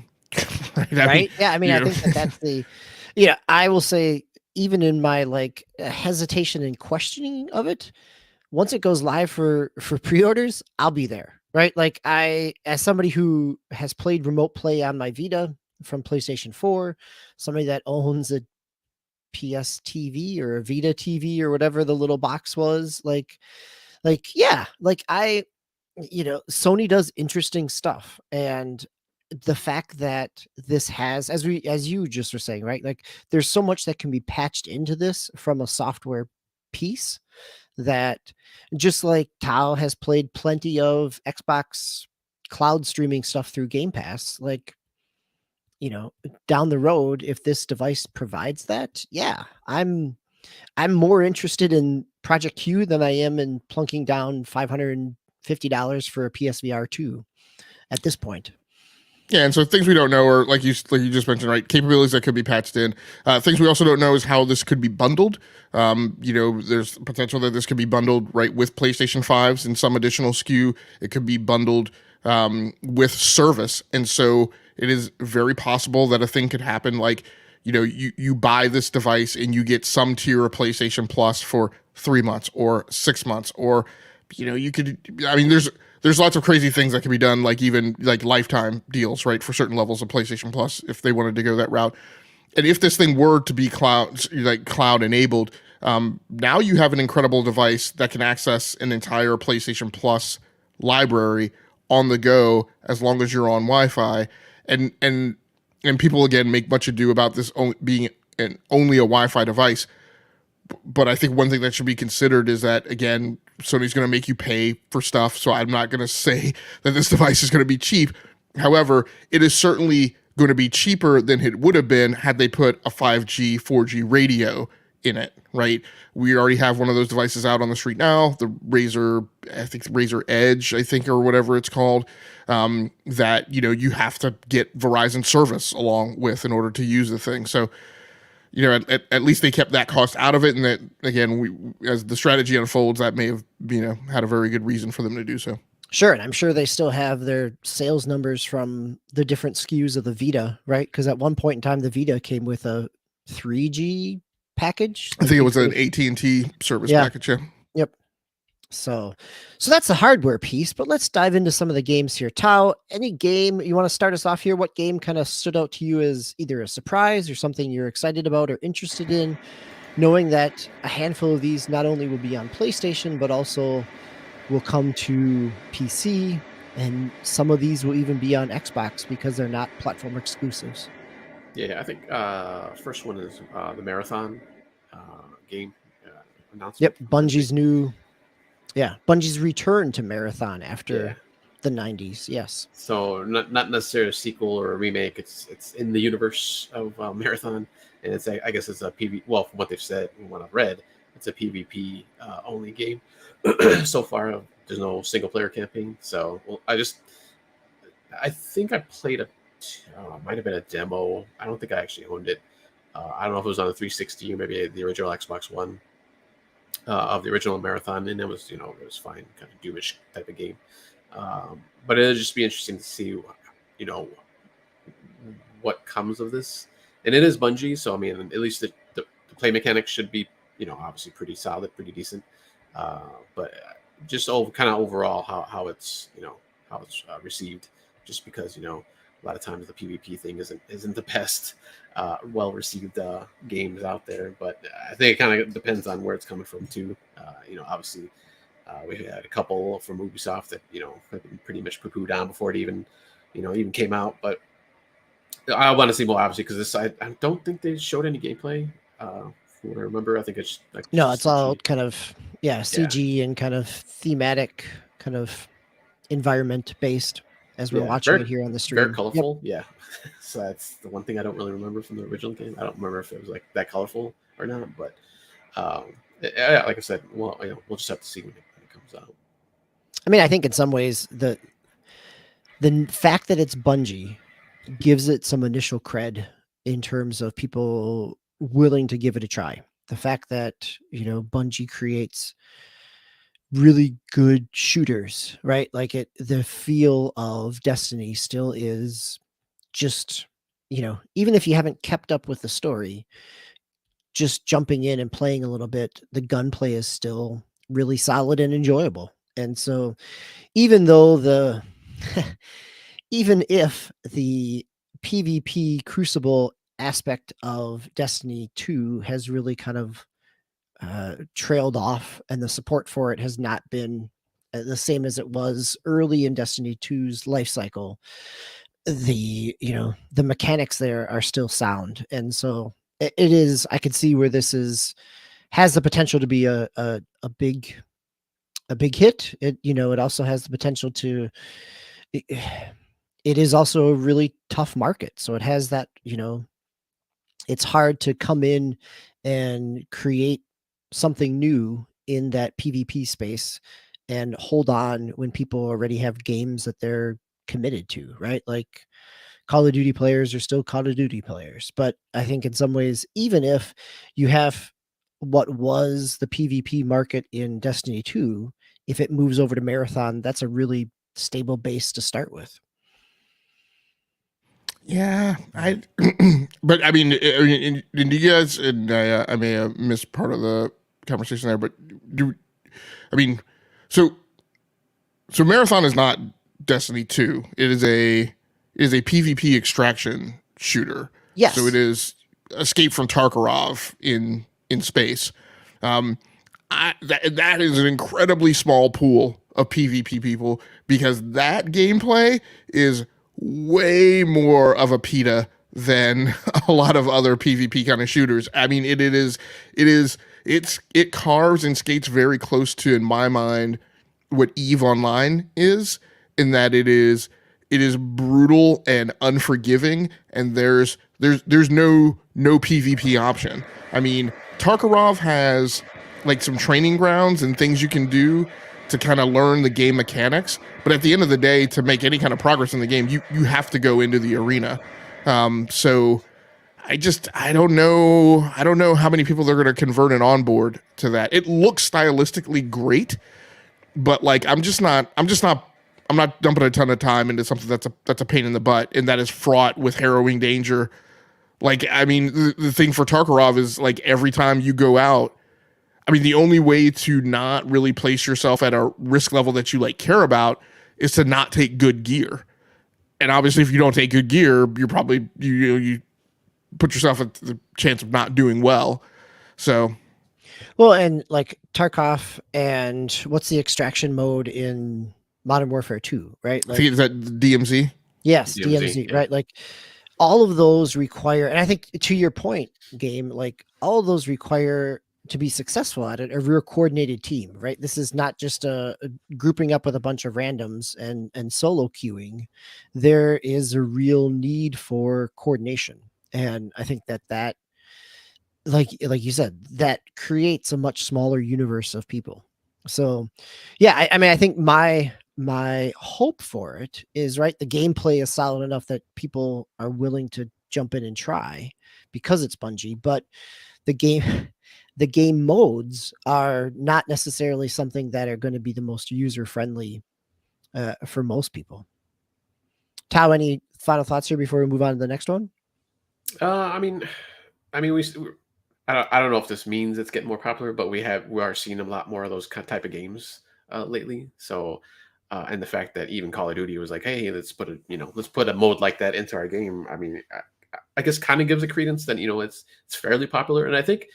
Right? Yeah. I mean, I think that's the, I will say, even in my hesitation and questioning of it, once it goes live for pre-orders, I'll be there. Right. Like as somebody who has played remote play on my Vita from PlayStation 4, somebody that owns a PS TV or a Vita TV or whatever the little box was, Sony does interesting stuff. And the fact that this has, as you just were saying, right? Like there's so much that can be patched into this from a software piece, that just like Tao has played plenty of Xbox cloud streaming stuff through Game Pass, down the road, if this device provides that, yeah, I'm more interested in Project Q than I am in plunking down $550 for a PSVR 2 at this point. Yeah, and so things we don't know are, like you just mentioned, right, capabilities that could be patched in. Things we also don't know is how this could be bundled. There's potential that this could be bundled, right, with PlayStation 5s and some additional SKU. It could be bundled with service. And so it is very possible that a thing could happen like, you buy this device and you get some tier of PlayStation Plus for 3 months or 6 months, or, you could, I mean, there's lots of crazy things that can be done, like even like lifetime deals, right, for certain levels of PlayStation Plus if they wanted to go that route. And if this thing were to be cloud enabled, now you have an incredible device that can access an entire PlayStation Plus library on the go as long as you're on Wi-Fi. And people again make much ado about this being only a Wi-Fi device. But I think one thing that should be considered is that, again, Sony's going to make you pay for stuff. So I'm not going to say that this device is going to be cheap. However, it is certainly going to be cheaper than it would have been had they put a 5G, 4G radio in it, right? We already have one of those devices out on the street now, the Razer Edge, or whatever it's called, that, you have to get Verizon service along with in order to use the thing. So, at least they kept that cost out of it. And that, again, as the strategy unfolds, that may have, had a very good reason for them to do so. Sure. And I'm sure they still have their sales numbers from the different SKUs of the Vita, right? Because at one point in time, the Vita came with a 3G package. I think it was an AT&T service package. Yeah. Yep. So that's the hardware piece, but let's dive into some of the games here. Tao, any game you want to start us off here? What game kind of stood out to you as either a surprise or something you're excited about or interested in, knowing that a handful of these not only will be on PlayStation, but also will come to PC, and some of these will even be on Xbox because they're not platform exclusives. Yeah, I think first one is the Marathon game announcement. Yep, Bungie's return to Marathon after the 90s. Yes. So not necessarily a sequel or a remake. It's in the universe of Marathon, and I guess it's a PvP. Well, from what they've said and what I've read, it's a PvP only game. So far, there's no single player campaign. So I think I played might have been a demo. I don't think I actually owned it. I don't know if it was on the 360 or maybe the original Xbox One of the original Marathon, and it was fine, kind of doomish type of game. But it'll just be interesting to see, what comes of this. And it is Bungie, so I mean, at least the play mechanics should be, obviously pretty solid, pretty decent. But just kind of overall how it's received, just because a lot of times the PvP thing isn't the best well received games out there. But I think it kind of depends on where it's coming from too. Obviously. We had a couple from Ubisoft that have been pretty much poo-pooed on before it even came out. But I want to see more, obviously, because I don't think they showed any gameplay. From what I remember, I think it's like it's all kind of CG and kind of thematic, kind of environment based. As we're watching it here on the stream, very colorful. Yep. Yeah, so that's the one thing I don't really remember from the original game. I don't remember if it was like that colorful or not, but like I said, well, we'll just have to see when it comes out. I mean, I think in some ways the fact that it's Bungie gives it some initial cred in terms of people willing to give it a try. The fact that Bungie creates really good shooters, right? Like the feel of Destiny still is just, even if you haven't kept up with the story, just jumping in and playing a little bit, the gunplay is still really solid and enjoyable. And so even though even if the PvP Crucible aspect of Destiny 2 has really kind of trailed off, and the support for it has not been the same as it was early in Destiny 2's life cycle, the mechanics there are still sound. And so it is, I could see where this has the potential to be a big hit. It also has the potential to, it is also a really tough market. So it has that, it's hard to come in and create something new in that PvP space and hold on when people already have games that they're committed to, right? Like Call of Duty players are still Call of Duty players. But I think in some ways, even if you have what was the PvP market in Destiny 2, if it moves over to Marathon, that's a really stable base to start with. Yeah, but I mean, do you guys, and I may have missed part of the conversation there, but so Marathon is not Destiny 2. It is a PvP extraction shooter. Yes. So it is Escape from Tarkov in space. That is an incredibly small pool of PvP people, because that gameplay is way more of a PETA than a lot of other PvP kind of shooters. I mean, it carves and skates very close to, in my mind, what EVE Online is, in that it is brutal and unforgiving, and there's no PvP option. I mean, Tarkov has like some training grounds and things you can do to kind of learn the game mechanics, but at the end of the day, to make any kind of progress in the game, you have to go into the arena. So I don't know how many people they're going to convert and onboard to that. It looks stylistically great, but like I'm not dumping a ton of time into something that's a pain in the butt and that is fraught with harrowing danger. Like, I mean, the thing for Tarkov is like every time you go out, I mean, the only way to not really place yourself at a risk level that you like care about is to not take good gear. And obviously, if you don't take good gear, you're probably you put yourself at the chance of not doing well. So, well, and like Tarkov and what's the extraction mode in Modern Warfare 2, right? I Like, think it's that DMZ. yes, DMZ, DMZ, yeah. right? Like all of those require, and I think to your point, game, like all of those require to be successful at it, a real coordinated team, right? This is not just a grouping up with a bunch of randoms and solo queuing. There is a real need for coordination. And I think that like you said, that creates a much smaller universe of people. So yeah, I mean, I think my hope for it is, right, the gameplay is solid enough that people are willing to jump in and try because it's Bungie, but the game the game modes are not necessarily something that are going to be the most user friendly for most people. Tao, any final thoughts here before we move on to the next one? I mean, I don't know if this means it's getting more popular, but we are seeing a lot more of those type of games lately. So, and the fact that even Call of Duty was like, hey, let's put a mode like that into our game. I mean, I guess kind of gives it credence that it's fairly popular, and I think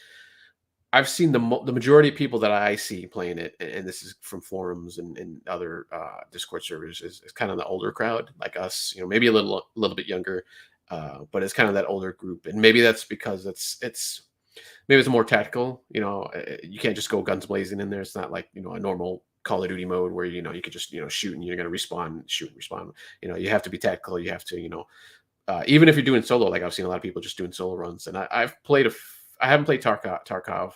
I've seen the majority of people that I see playing it, and this is from forums and other Discord servers, is kind of the older crowd, like us. Maybe a little bit younger, but it's kind of that older group, and maybe that's because maybe it's more tactical. You can't just go guns blazing in there. It's not like a normal Call of Duty mode where you could just shoot and you're going to respawn, shoot, respawn. You have to be tactical. You have to even if you're doing solo, like I've seen a lot of people just doing solo runs, and I haven't played Tarkov.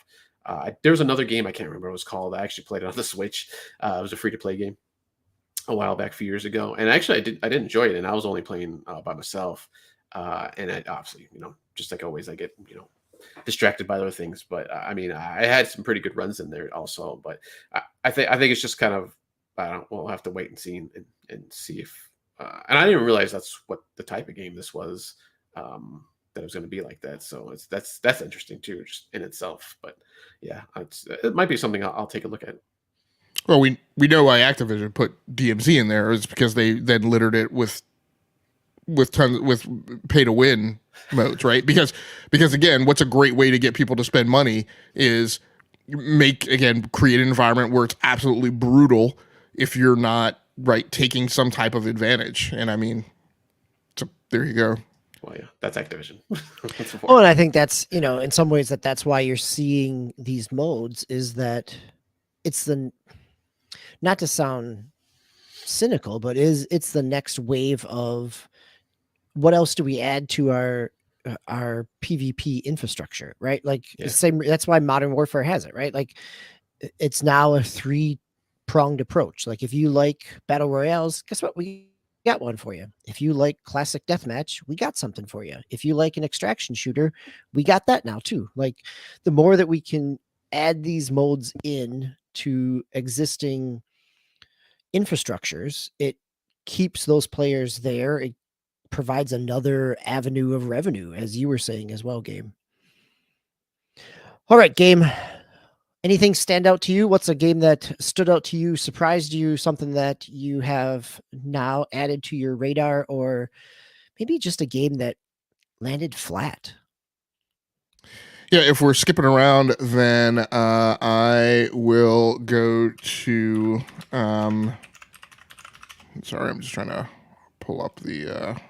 There's another game I can't remember what it was called. I actually played it on the Switch. It was a free to play game a while back, a few years ago, and actually I did enjoy it. And I was only playing by myself, and I obviously just like always I get distracted by other things. But I mean I had some pretty good runs in there also. But I think it's just kind of we'll have to wait and see and see if and I didn't realize that's what the type of game this was. That it was going to be like that, so that's interesting too, just in itself. But yeah, it might be something I'll take a look at. Well, we know why Activision put DMZ in there is because they then littered it with pay to win modes, right? Because again, what's a great way to get people to spend money is create an environment where it's absolutely brutal if you're not taking some type of advantage. And I mean, so there you go. Well, yeah, that's Activision. Well, and I think that's, in some ways that's why you're seeing these modes, is that it's not to sound cynical, but it's the next wave of what else do we add to our PvP infrastructure, right? Like same, that's why Modern Warfare has it, right? Like it's now a 3-pronged approach. Like if you like battle royales, guess what? We got one for you. If you like classic deathmatch, we got something for you. If you like an extraction shooter, we got that now too. Like the more that we can add these modes in to existing infrastructures, it keeps those players there. It provides another avenue of revenue, as you were saying as well, Game. All right, Game. Anything stand out to you? What's a game that stood out to you, surprised you, something that you have now added to your radar, or maybe just a game that landed flat? Yeah, if we're skipping around, then I will go to. Sorry, I'm just trying to pull up the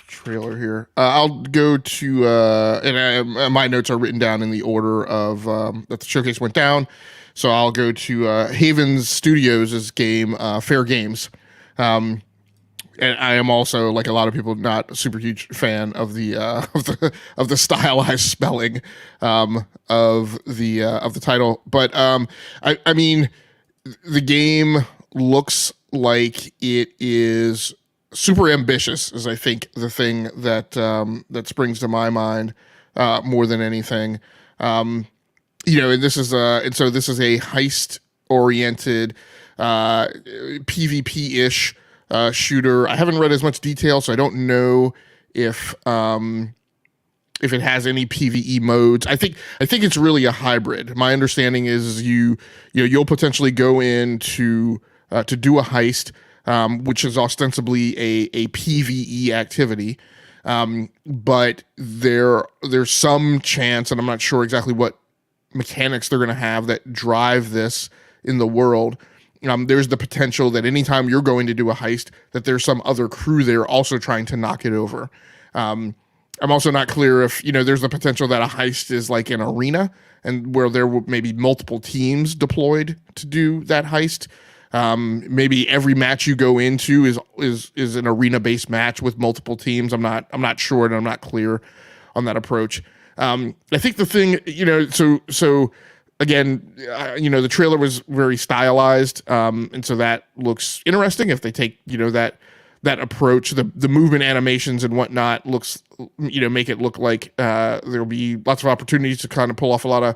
trailer here. I'll go to and my notes are written down in the order of that the showcase went down. So I'll go to Havens Studios' game Fairgames. And I am also, like a lot of people, not a super huge fan of the of the stylized spelling of the title. But I mean, the game looks like it is super ambitious, is I think the thing that that springs to my mind more than anything. And this is a heist oriented PvP ish shooter. I haven't read as much detail, so I don't know if if it has any PvE modes. I think it's really a hybrid. My understanding is you'll potentially go in to do a heist, which is ostensibly a PvE activity. But there's some chance, and I'm not sure exactly what mechanics they're going to have that drive this in the world. There's the potential that anytime you're going to do a heist, that there's some other crew there also trying to knock it over. I'm also not clear if, there's the potential that a heist is like an arena and where there may be multiple teams deployed to do that heist. Maybe every match you go into is an arena-based match with multiple teams. I'm not sure, and I'm not clear on that approach. I think the thing, so again, the trailer was very stylized, and so that looks interesting. If they take, that approach, the movement animations and whatnot looks, make it look like there'll be lots of opportunities to kind of pull off a lot of,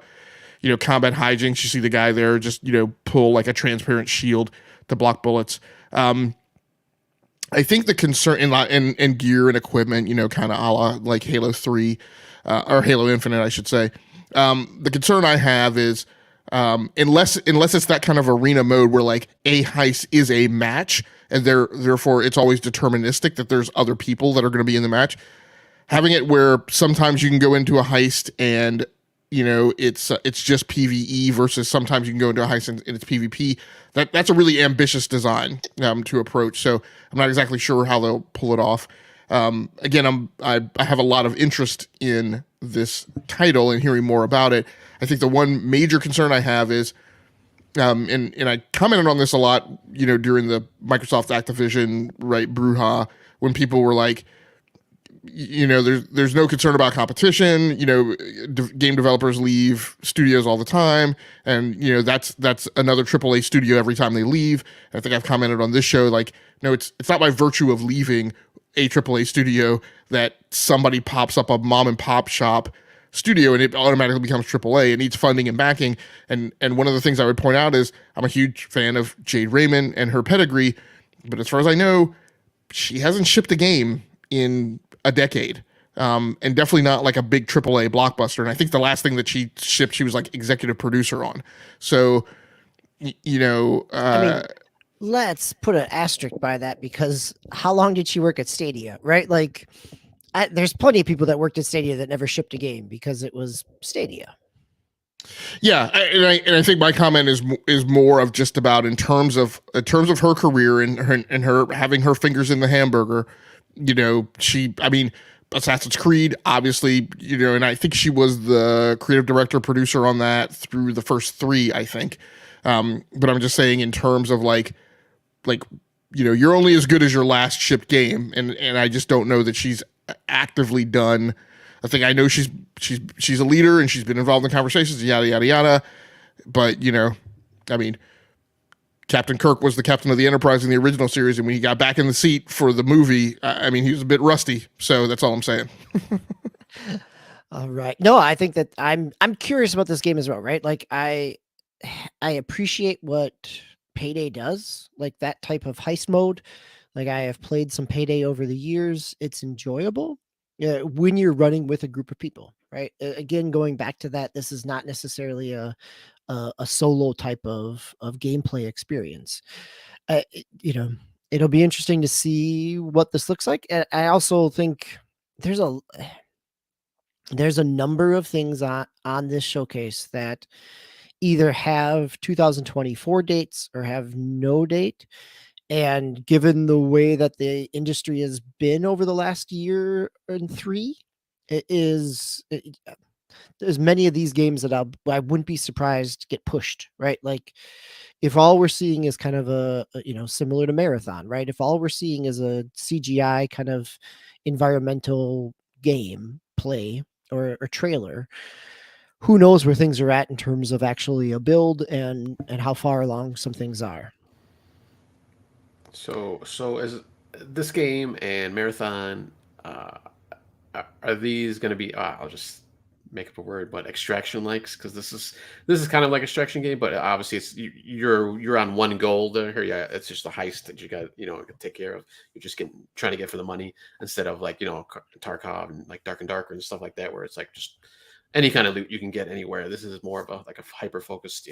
combat hijinks. You see the guy there just, pull like a transparent shield to block bullets. I think the concern in gear and equipment, kind of a la like Halo 3 or Halo Infinite, I should say. The concern I have is unless it's that kind of arena mode where like a heist is a match and therefore it's always deterministic that there's other people that are going to be in the match. Having it where sometimes you can go into a heist and it's just PvE versus sometimes you can go into a heist and it's PvP. That's a really ambitious design to approach. So I'm not exactly sure how they'll pull it off. Again, I have a lot of interest in this title and hearing more about it. I think the one major concern I have is, and I commented on this a lot, during the Microsoft Activision brouhaha, when people were like, there's no concern about competition. Game developers leave studios all the time, and that's another AAA studio every time they leave. I think I've commented on this show, like, no, it's not by virtue of leaving a AAA studio that somebody pops up a mom and pop shop studio and it automatically becomes AAA. It needs funding and backing. And one of the things I would point out is I'm a huge fan of Jade Raymond and her pedigree, but as far as I know, she hasn't shipped a game in a decade. And definitely not like a big AAA blockbuster. And I think the last thing that she shipped, she was like executive producer on. So, let's put an asterisk by that, because how long did she work at Stadia, right? Like, there's plenty of people that worked at Stadia that never shipped a game because it was Stadia. Yeah, and I think my comment is more of just about in terms of her career and her having her fingers in the hamburger. Assassin's Creed, obviously, and I think she was the creative director, producer on that through the first 3, I think. But I'm just saying in terms of like, you're only as good as your last shipped game, and I just don't know that she's actively done. I think I know she's a leader and she's been involved in conversations, yada yada yada. But Captain Kirk was the captain of the Enterprise in the original series, and when he got back in the seat for the movie, he was a bit rusty. So that's all I'm saying. All right. No, I think that I'm curious about this game as well, right? Like I appreciate what Payday does, like that type of heist mode. Like I have played some Payday over the years. It's enjoyable when you're running with a group of people, right? Again, going back to that, this is not necessarily a solo type of gameplay experience. It'll be interesting to see what this looks like. And I also think there's a number of things on this showcase that either have 2024 dates or have no date. And given the way that the industry has been over the last year and 3, there's many of these games that I wouldn't be surprised to get pushed, right? Like if all we're seeing is kind of a similar to Marathon, right? If all we're seeing is a CGI kind of environmental game play or trailer, who knows where things are at in terms of actually a build and how far along some things are. So as this game and Marathon, are these going to be? I'll just make up a word, but extraction likes, because this is kind of like extraction game, but obviously it's you're on one goal there. Yeah, it's just a heist that you got to take care of. You're just trying to get for the money instead of like Tarkov and like Dark and Darker and stuff like that, where it's like just any kind of loot you can get anywhere. This is more of a hyper focused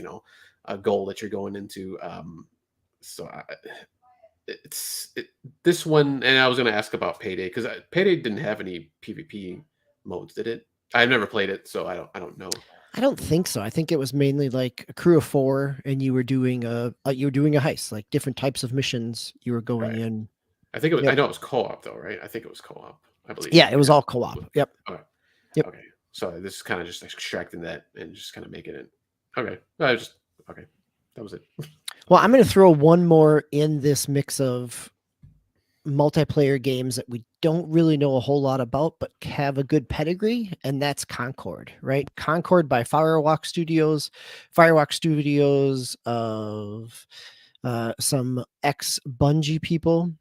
a goal that you're going into. So this one, and I was going to ask about Payday, because Payday didn't have any PvP modes, did it? I've never played it, so I don't know. I don't think so. I think it was mainly like a crew of 4, and you were doing a heist, like different types of missions you were going in. I think it was. Yep. I know it was co-op though, right? I think it was co-op. I believe. Yeah, it was all co-op. Yep. Okay. Yep. Okay. So this is kind of just extracting that and just kind of making it. Okay. Okay. That was it. Well, I'm going to throw one more in this mix of multiplayer games that we don't really know a whole lot about, but have a good pedigree, and that's Concord, right? Concord by Firewalk Studios of some ex-Bungie people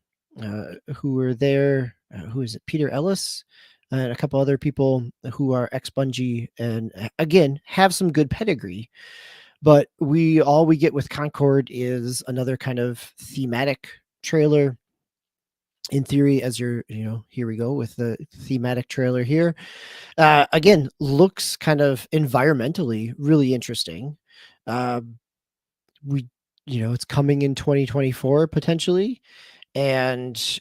who were there. Who is it? Peter Ellis and a couple other people who are ex-Bungie, and again, have some good pedigree. But all we get with Concord is another kind of thematic trailer. In theory, as here we go with the thematic trailer here. Again, looks kind of environmentally really interesting. It's coming in 2024 potentially. And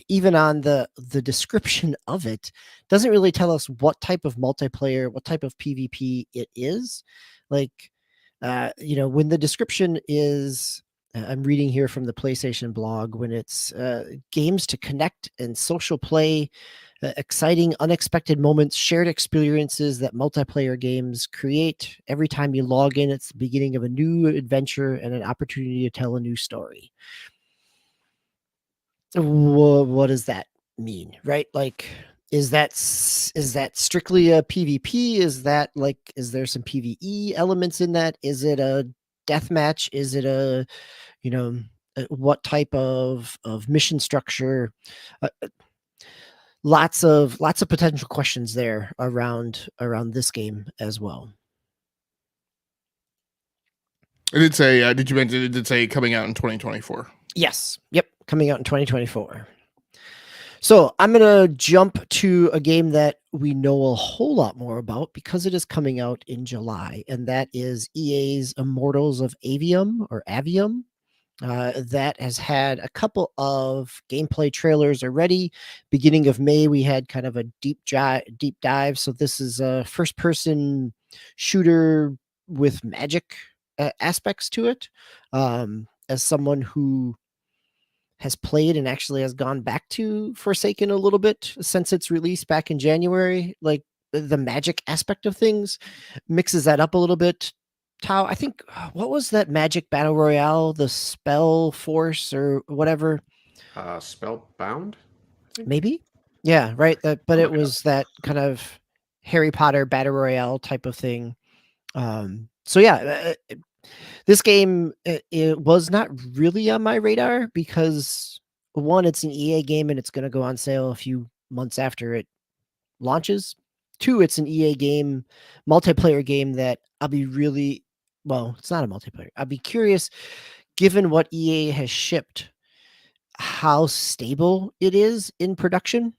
even on the description of it doesn't really tell us what type of multiplayer, what type of PvP it is. Like, when the description is, I'm reading here from the PlayStation blog, when it's games to connect and social play, exciting, unexpected moments, shared experiences that multiplayer games create. Every time you log in, it's the beginning of a new adventure and an opportunity to tell a new story. What does that mean, right? Like, is that strictly a PvP? Is there some PvE elements in that? Is it a deathmatch? Is it what type of mission structure? Lots of potential questions there around this game as well. It did say, did you mention it did say coming out in 2024? Yes. Yep. Coming out in 2024. So I'm going to jump to a game that we know a whole lot more about because it is coming out in July, and that is EA's Immortals of Aveum or Aveum. That has had a couple of gameplay trailers already. Beginning of May, we had kind of a deep dive. So this is a first-person shooter with magic aspects to it. As someone who has played and actually has gone back to Forsaken a little bit since its release back in January, like the magic aspect of things mixes that up a little bit. Tao, I think, what was that magic battle royale? The Spell Force or whatever? Spellbound? Maybe? Yeah, right. But it was that kind of Harry Potter battle royale type of thing. So yeah, this game, it was not really on my radar because, one, it's an EA game and it's going to go on sale a few months after it launches. 2, it's an EA game, multiplayer game that I'll be really, well, it's not a multiplayer. I'll be curious, given what EA has shipped, how stable it is in production,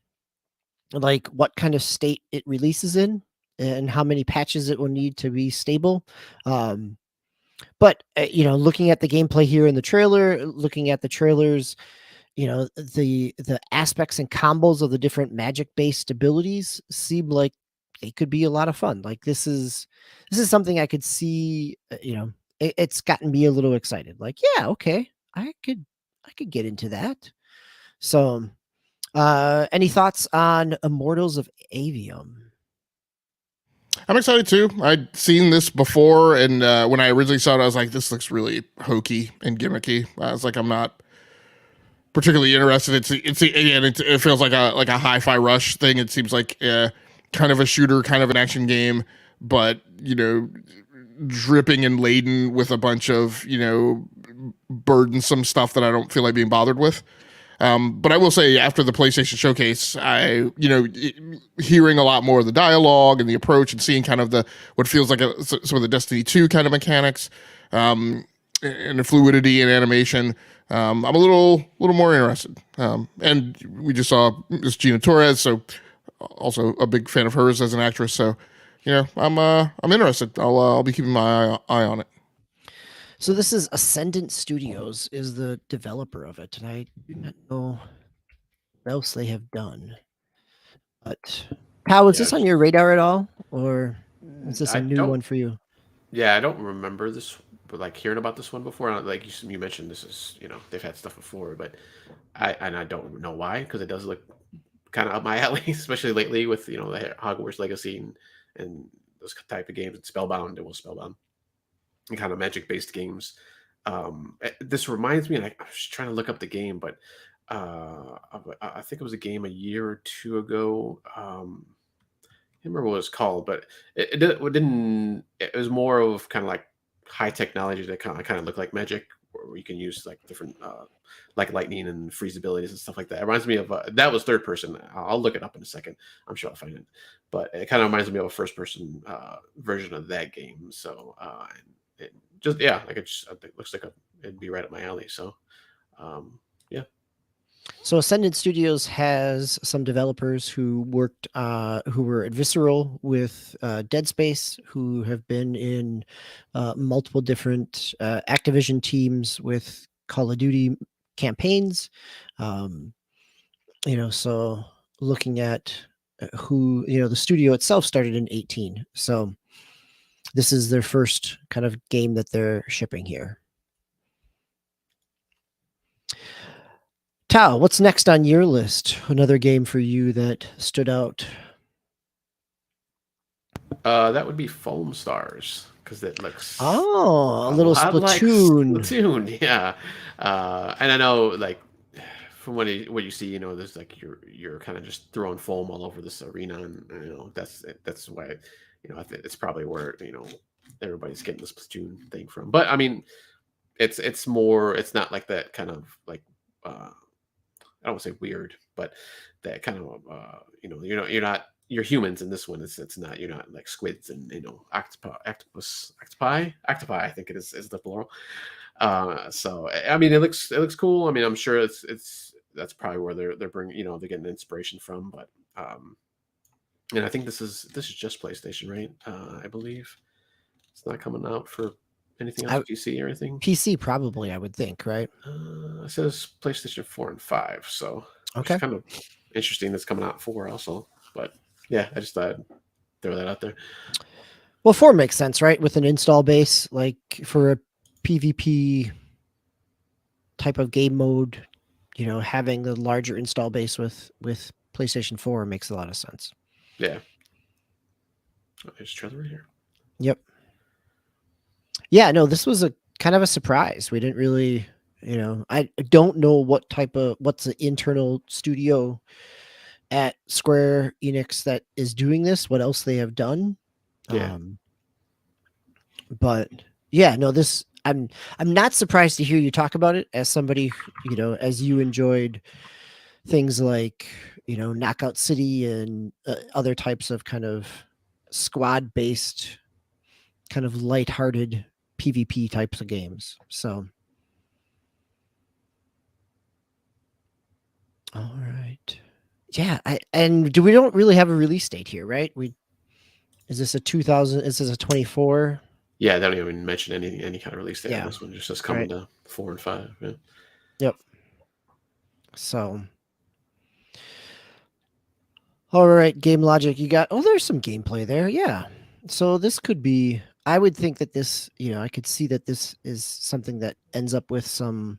like what kind of state it releases in and how many patches it will need to be stable. But looking at the gameplay here in the trailer, looking at the trailers, the aspects and combos of the different magic-based abilities seem like they could be a lot of fun. Like this is something I could see. It's gotten me a little excited. Like, yeah, okay, I could get into that. So, any thoughts on Immortals of Aveum? I'm excited too. I'd seen this before, and when I originally saw it, I was like, "This looks really hokey and gimmicky." I was like, "I'm not particularly interested." It feels like a Hi-Fi Rush thing. It seems like kind of a shooter, kind of an action game, but dripping and laden with a bunch of burdensome stuff that I don't feel like being bothered with. But I will say, after the PlayStation Showcase, hearing a lot more of the dialogue and the approach, and seeing kind of what feels like some of the Destiny 2 kind of mechanics, and the fluidity and animation, I'm a little more interested. And we just saw Miss Gina Torres, so also a big fan of hers as an actress. So, I'm interested. I'll be keeping my eye on it. So this is Ascendant Studios is the developer of it, and I do not know what else they have done. But how is this on your radar at all, or is this a new one for you? Yeah, I don't remember this, but like hearing about this one before. Like you mentioned, this is they've had stuff before, but I don't know why, because it does look kind of up my alley, especially lately with the Hogwarts Legacy and those type of games, and Spellbound and kind of magic-based games. This reminds me, and I was trying to look up the game, but I think it was a game a year or two ago. I can't remember what it was called, but it didn't. It was more of kind of like high technology that kind of looked like magic, where you can use like different like lightning and freeze abilities and stuff like that. It reminds me of that was third person. I'll look it up in a second. I'm sure I'll find it, but it kind of reminds me of a first person version of that game. So it just I think it looks like it'd be right up my alley. So yeah. So Ascendant Studios has some developers who worked, who were at Visceral with Dead Space, who have been in multiple different Activision teams with Call of Duty campaigns. So looking at who, the studio itself started in 2018. So this is their first kind of game that they're shipping here. Tao, what's next on your list? Another game for you that stood out? That would be Foamstars, because it looks a little Splatoon. Like Splatoon, yeah. And I know, like, from what you see, there's like you're kind of just throwing foam all over this arena, and that's why I think it's probably where everybody's getting this Splatoon thing from. But I mean, it's more, it's not like that kind of like I don't want to say weird, but that kind of you're humans in this one. It's not, you're not like squids and octopi. I think it is the plural. So I mean, it looks cool. I mean, I'm sure that's probably where they're bringing, they're getting inspiration from. But and I think this is just PlayStation, right? I believe it's not coming out for anything else, PC or anything. PC probably, I would think, right? It says PlayStation 4 and 5, so okay, it's kind of interesting that's coming out 4 also. But yeah, I just thought I'd throw that out there. Well, 4 makes sense, right? With an install base, like for a PvP type of game mode, having the larger install base with PlayStation 4 makes a lot of sense. Yeah. Oh, there's a trailer right here. Yep. Yeah, no, this was a kind of a surprise. We didn't really, I don't know what's the internal studio at Square Enix that is doing this, what else they have done. Yeah. But yeah, no, this, I'm not surprised to hear you talk about it as somebody, as you enjoyed things like, Knockout City and other types of kind of squad based, kind of lighthearted PvP types of games. So, all right. Yeah. And we don't really have a release date here, right? Is this a 24? Yeah. They don't even mention any kind of release date on this one. Just coming to 4 and 5. Yeah. Yep. So, all right. Game Logic. You got, there's some gameplay there. Yeah. So this could be, I would think that this, I could see that this is something that ends up with some,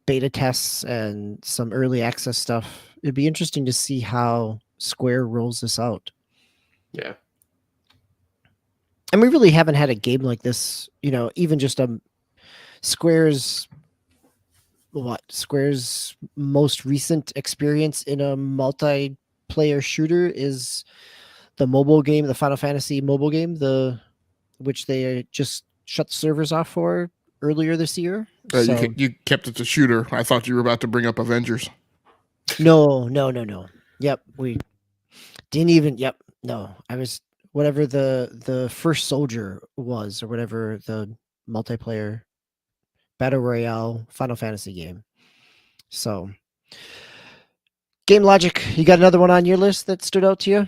beta tests and some early access stuff. It'd be interesting to see how Square rolls this out. Yeah. And we really haven't had a game like this, even just Square's most recent experience in a multiplayer shooter is the mobile game, the Final Fantasy mobile game, which they just shut the servers off for earlier this year. You kept it to shooter. I thought you were about to bring up Avengers. No. Yep, we didn't even. Yep, no. I was whatever the first soldier was, or whatever the multiplayer battle royale Final Fantasy game. So, Game Logic, you got another one on your list that stood out to you?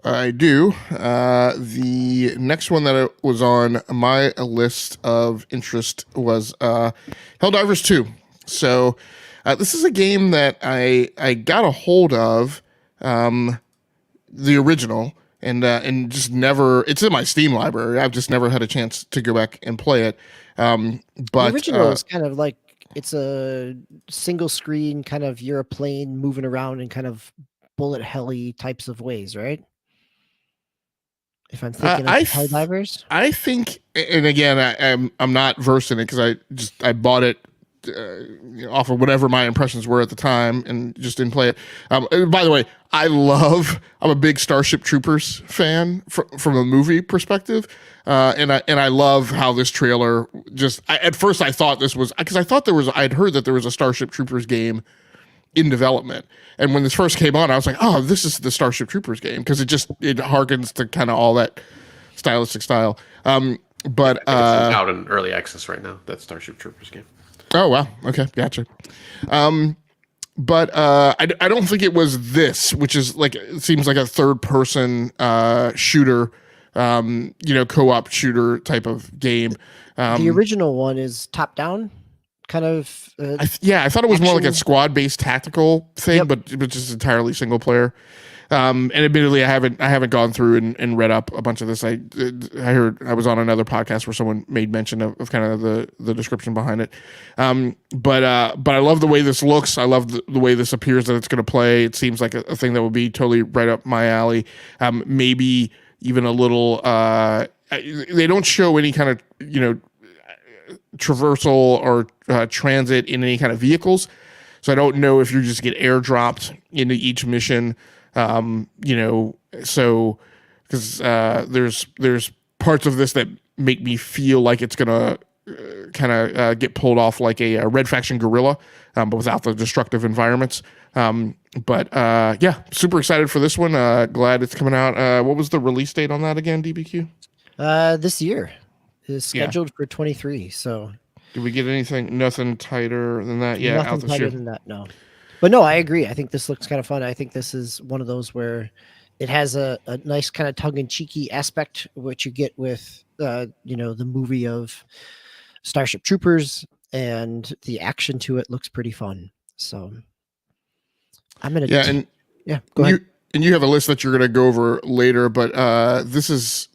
I do. The next one that was on my list of interest was Helldivers 2. So this is a game that I got a hold of, the original, and just never. It's in my Steam library. I've just never had a chance to go back and play it. But The original is kind of like it's a single screen kind of you're a plane moving around in kind of bullet helly types of ways, right? If I'm thinking of Helldivers, I think, and again, I'm not versed in it because I bought it off of whatever my impressions were at the time and just didn't play it. By the way, I'm a big Starship Troopers fan from a movie perspective, and I love how this trailer at first I thought this was because I'd heard that there was a Starship Troopers game in development. And when this first came on, I was like, oh, this is the Starship Troopers game because it harkens to kind of all that stylistic style. But it's out in early access right now, that Starship Troopers game. Oh, wow. Okay, gotcha. But I don't think it was this, which is like, it seems like a third person shooter, co-op shooter type of game. the original one is top down. Kind of I thought it was more like a squad-based tactical thing, but just entirely single player. And admittedly, I haven't gone through and read up a bunch of this. I heard I was on another podcast where someone made mention of kind of the description behind it. But I love the way this looks. I love the way this appears that it's going to play. It seems like a thing that would be totally right up my alley. Maybe even a little. They don't show any kind of traversal or transit in any kind of vehicles, so I don't know if you just get airdropped into each mission. So because there's parts of this that make me feel like it's gonna kind of get pulled off like a Red Faction guerrilla, but without the destructive environments. Super excited for this one. Glad it's coming out. What was the release date on that again, DBQ? This year is scheduled for 23. So did we get anything? Nothing tighter than that? Yeah, nothing out this tighter year. than that. No, but no, I agree. I think this looks kind of fun. I think this is one of those where it has a nice kind of tongue-in-cheeky aspect, which you get with the movie of Starship Troopers, and the action to it looks pretty fun. So I'm gonna go ahead. And you have a list that you're going to go over later, but this is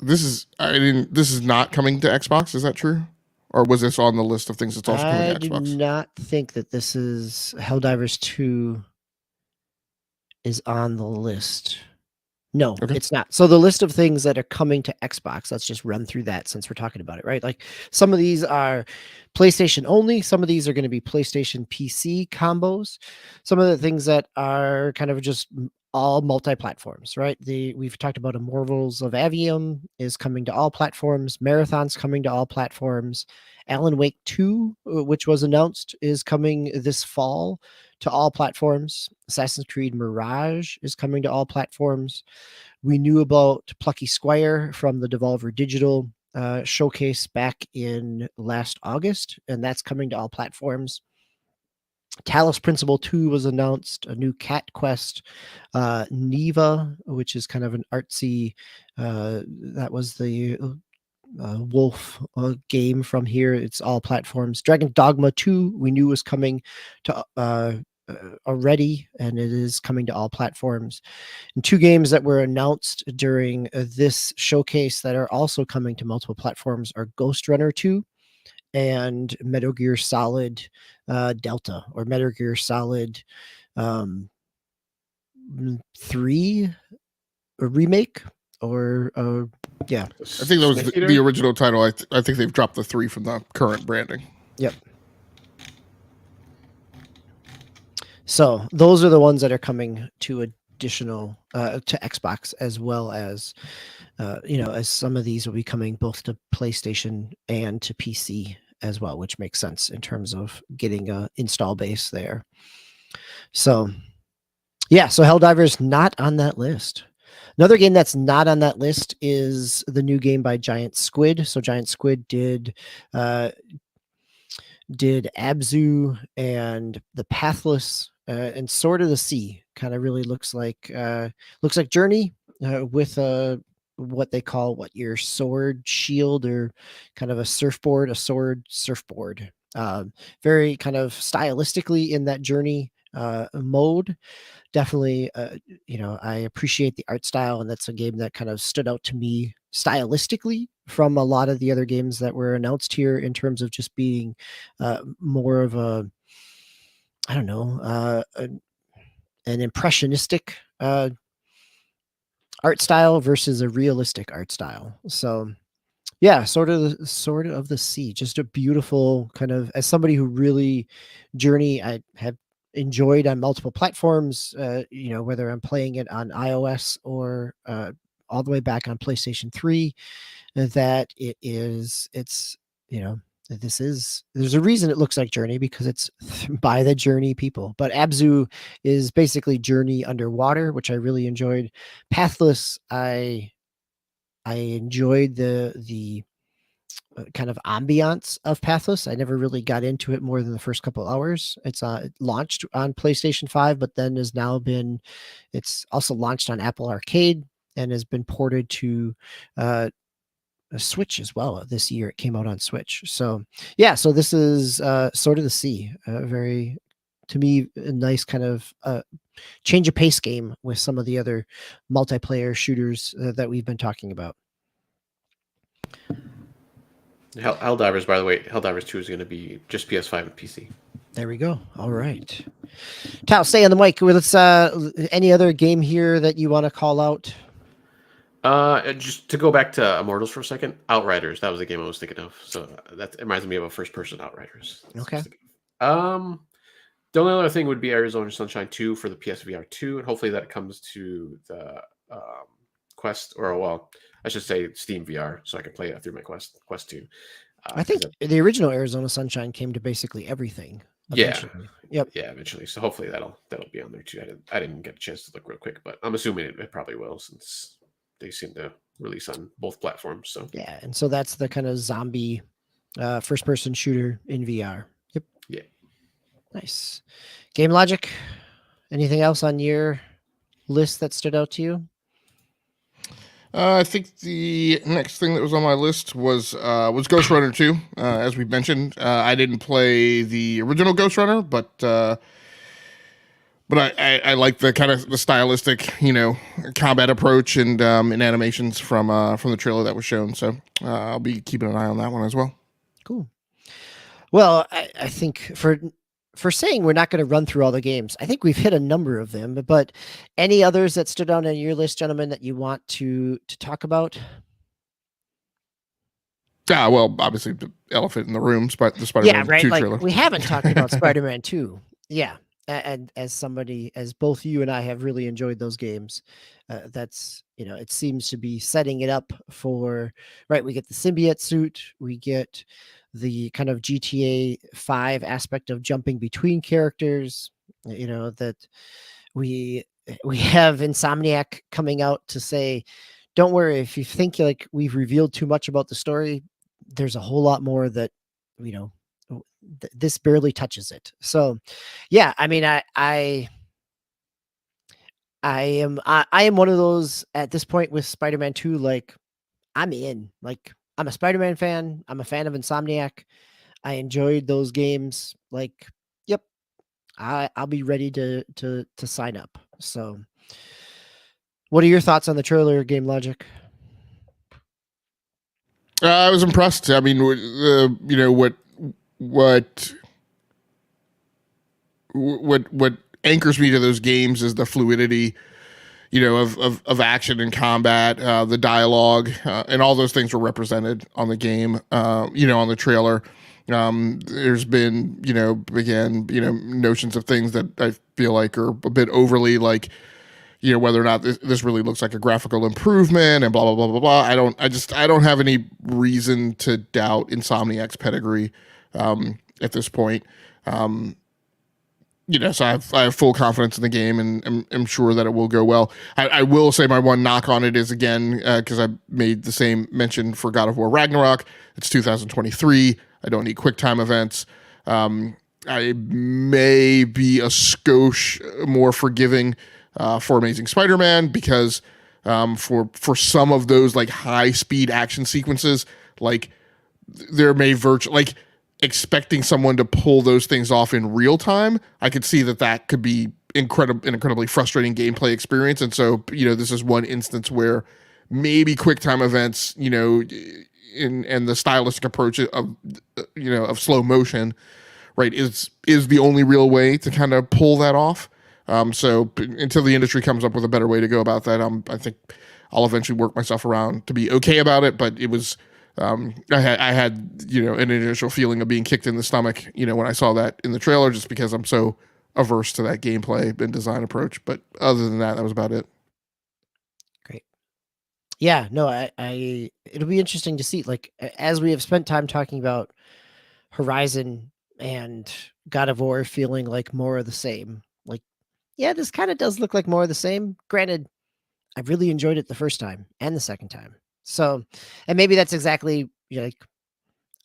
not coming to Xbox. Is that true, or was this on the list of things that's also coming to Xbox? I do not think that this is Helldivers 2 is on the list. No, It's not. So the list of things that are coming to Xbox, let's just run through that since we're talking about it, right? Like some of these are PlayStation only. Some of these are going to be PlayStation PC combos. Some of the things that are kind of just all multi-platforms, right? We've talked about Immortals of Aveum is coming to all platforms. Marathon's coming to all platforms. Alan Wake 2, which was announced, is coming this fall to all platforms. Assassin's Creed Mirage is coming to all platforms. We knew about Plucky Squire from the Devolver Digital showcase back in last August, and that's coming to all platforms. Talos Principle 2 was announced, a new Cat Quest, Neva, which is kind of an artsy, that was the wolf game from here. It's all platforms. Dragon Dogma 2 we knew was coming to already, and it is coming to all platforms. And two games that were announced during this showcase that are also coming to multiple platforms are Ghostrunner 2 and Metal Gear Solid Delta, or Metal Gear Solid 3 a remake, or I think that was the original title. I think they've dropped the 3 from the current branding. Yep. So those are the ones that are coming to additional to Xbox, as well as as some of these will be coming both to PlayStation and to PC as well, which makes sense in terms of getting a install base there. So yeah, so Helldivers not on that list. Another game that's not on that list is the new game by Giant Squid. So Giant Squid did Abzu and The Pathless and Sword of the Sea. Kind of really looks like Journey with what they call your sword shield, or kind of a sword surfboard. Very kind of stylistically in that Journey mode. Definitely, I appreciate the art style, and that's a game that kind of stood out to me stylistically from a lot of the other games that were announced here, in terms of just being more of a, I don't know, an impressionistic art style versus a realistic art style. So yeah, Sword of the Sea, just a beautiful kind of, as somebody who really Journey I have enjoyed on multiple platforms, whether I'm playing it on iOS or all the way back on PlayStation 3, that there's a reason it looks like Journey, because it's by the Journey people. But Abzu is basically Journey underwater, which I really enjoyed. Pathless, I enjoyed the kind of ambiance of Pathless. I never really got into it more than the first couple hours. It's launched on PlayStation 5, but then it's also launched on Apple Arcade and has been ported to a Switch as well this year. It came out on Switch. So yeah, so this is Sword of the Sea, very, to me, a nice kind of change of pace game with some of the other multiplayer shooters that we've been talking about. Helldivers, by the way, Helldivers 2 is going to be just PS5 and PC. There we go. All right. Tal, stay on the mic. Let's any other game here that you want to call out? Just to go back to Immortals for a second, Outriders. That was the game I was thinking of. So that reminds me of a first-person Outriders. Okay. The only other thing would be Arizona Sunshine 2 for the PSVR 2, and hopefully that comes to the Quest, or well, I should say Steam VR, so I can play it through my Quest 2. I think the original Arizona Sunshine came to basically everything. Eventually. Yeah. Yep. Yeah, eventually. So hopefully that'll be on there too. I didn't get a chance to look real quick, but I'm assuming it probably will, since they seem to release on both platforms. So yeah, and so that's the kind of zombie first-person shooter in VR. Yep. Yeah. Nice. Game Logic. Anything else on your list that stood out to you? I think the next thing that was on my list was Ghostrunner 2. As we mentioned, I didn't play the original Ghostrunner, but I like the kind of the stylistic, combat approach and animations from the trailer that was shown. So I'll be keeping an eye on that one as well. Cool. Well, I think for saying we're not going to run through all the games, I think we've hit a number of them. But any others that stood out on your list, gentlemen, that you want to talk about? Well, obviously the elephant in the room, the Spider-Man 2 trailer. We haven't talked about Spider-Man 2. Yeah. And as both you and I have really enjoyed those games, that's, it seems to be setting it up for, right, we get the symbiote suit, we get the kind of GTA 5 aspect of jumping between characters, that we have Insomniac coming out to say, don't worry, if you think like we've revealed too much about the story, there's a whole lot more that, this barely touches it. So yeah, I mean, I am one of those at this point with Spider-Man 2, like I'm in, like I'm a Spider-Man fan. I'm a fan of Insomniac. I enjoyed those games. Like, yep, I'll be ready to sign up. So what are your thoughts on the trailer, Game Logic? I was impressed. I mean, what anchors me to those games is the fluidity, of action and combat, the dialogue, and all those things were represented on the game, on the trailer. There's been, again, notions of things that I feel like are a bit overly, like, whether or not this really looks like a graphical improvement and blah blah blah blah blah. I don't have any reason to doubt Insomniac's pedigree at this point. So I have full confidence in the game, and I'm sure that it will go well. I will say my one knock on it is, again, because I made the same mention for God of War Ragnarok. It's 2023. I don't need QuickTime events. I may be a skosh more forgiving for Amazing Spider-Man, because for some of those like high speed action sequences, like there may expecting someone to pull those things off in real time, I could see that could be an incredibly frustrating gameplay experience. And so, this is one instance where maybe QuickTime events, and the stylistic approach of slow motion, right, is the only real way to kind of pull that off. So until the industry comes up with a better way to go about that, I think I'll eventually work myself around to be okay about it. But it was, I had an initial feeling of being kicked in the stomach, when I saw that in the trailer, just because I'm so averse to that gameplay and design approach. But other than that was about it. Great. Yeah, no, I it'll be interesting to see, like, as we have spent time talking about Horizon and God of War feeling like more of the same. Like, yeah, this kind of does look like more of the same. Granted, I really enjoyed it the first time and the second time. So, and maybe that's exactly, like,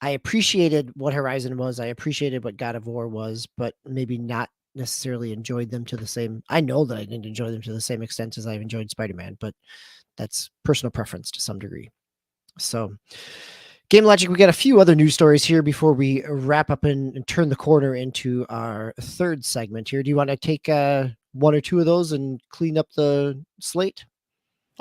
I appreciated what Horizon was. I appreciated what God of War was, but maybe not necessarily enjoyed them to the same. I know that I didn't enjoy them to the same extent as I've enjoyed Spider-Man, but that's personal preference to some degree. So, Game Logic, we got a few other news stories here before we wrap up and turn the corner into our third segment here. Do you want to take one or two of those and clean up the slate?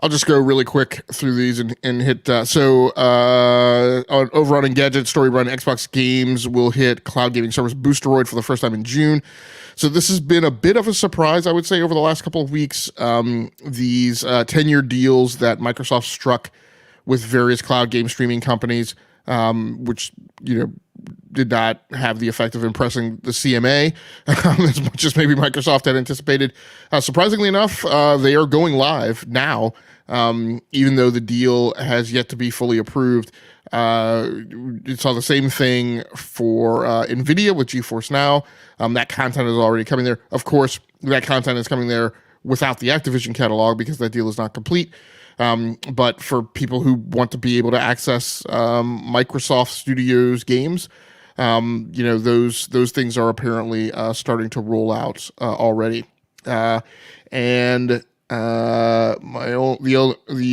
I'll just go really quick through these and hit. Over on Engadget, Story Run Xbox games will hit cloud gaming service Boosteroid for the first time in June. So this has been a bit of a surprise, I would say, over the last couple of weeks. These 10-year deals that Microsoft struck with various cloud game streaming companies, which did not have the effect of impressing the CMA as much as maybe Microsoft had anticipated. Surprisingly enough, they are going live now, even though the deal has yet to be fully approved. It saw the same thing for NVIDIA with GeForce Now. That content is already coming there. Of course, that content is coming there without the Activision catalog because that deal is not complete. But for people who want to be able to access Microsoft Studios games, those things are apparently starting to roll out already. The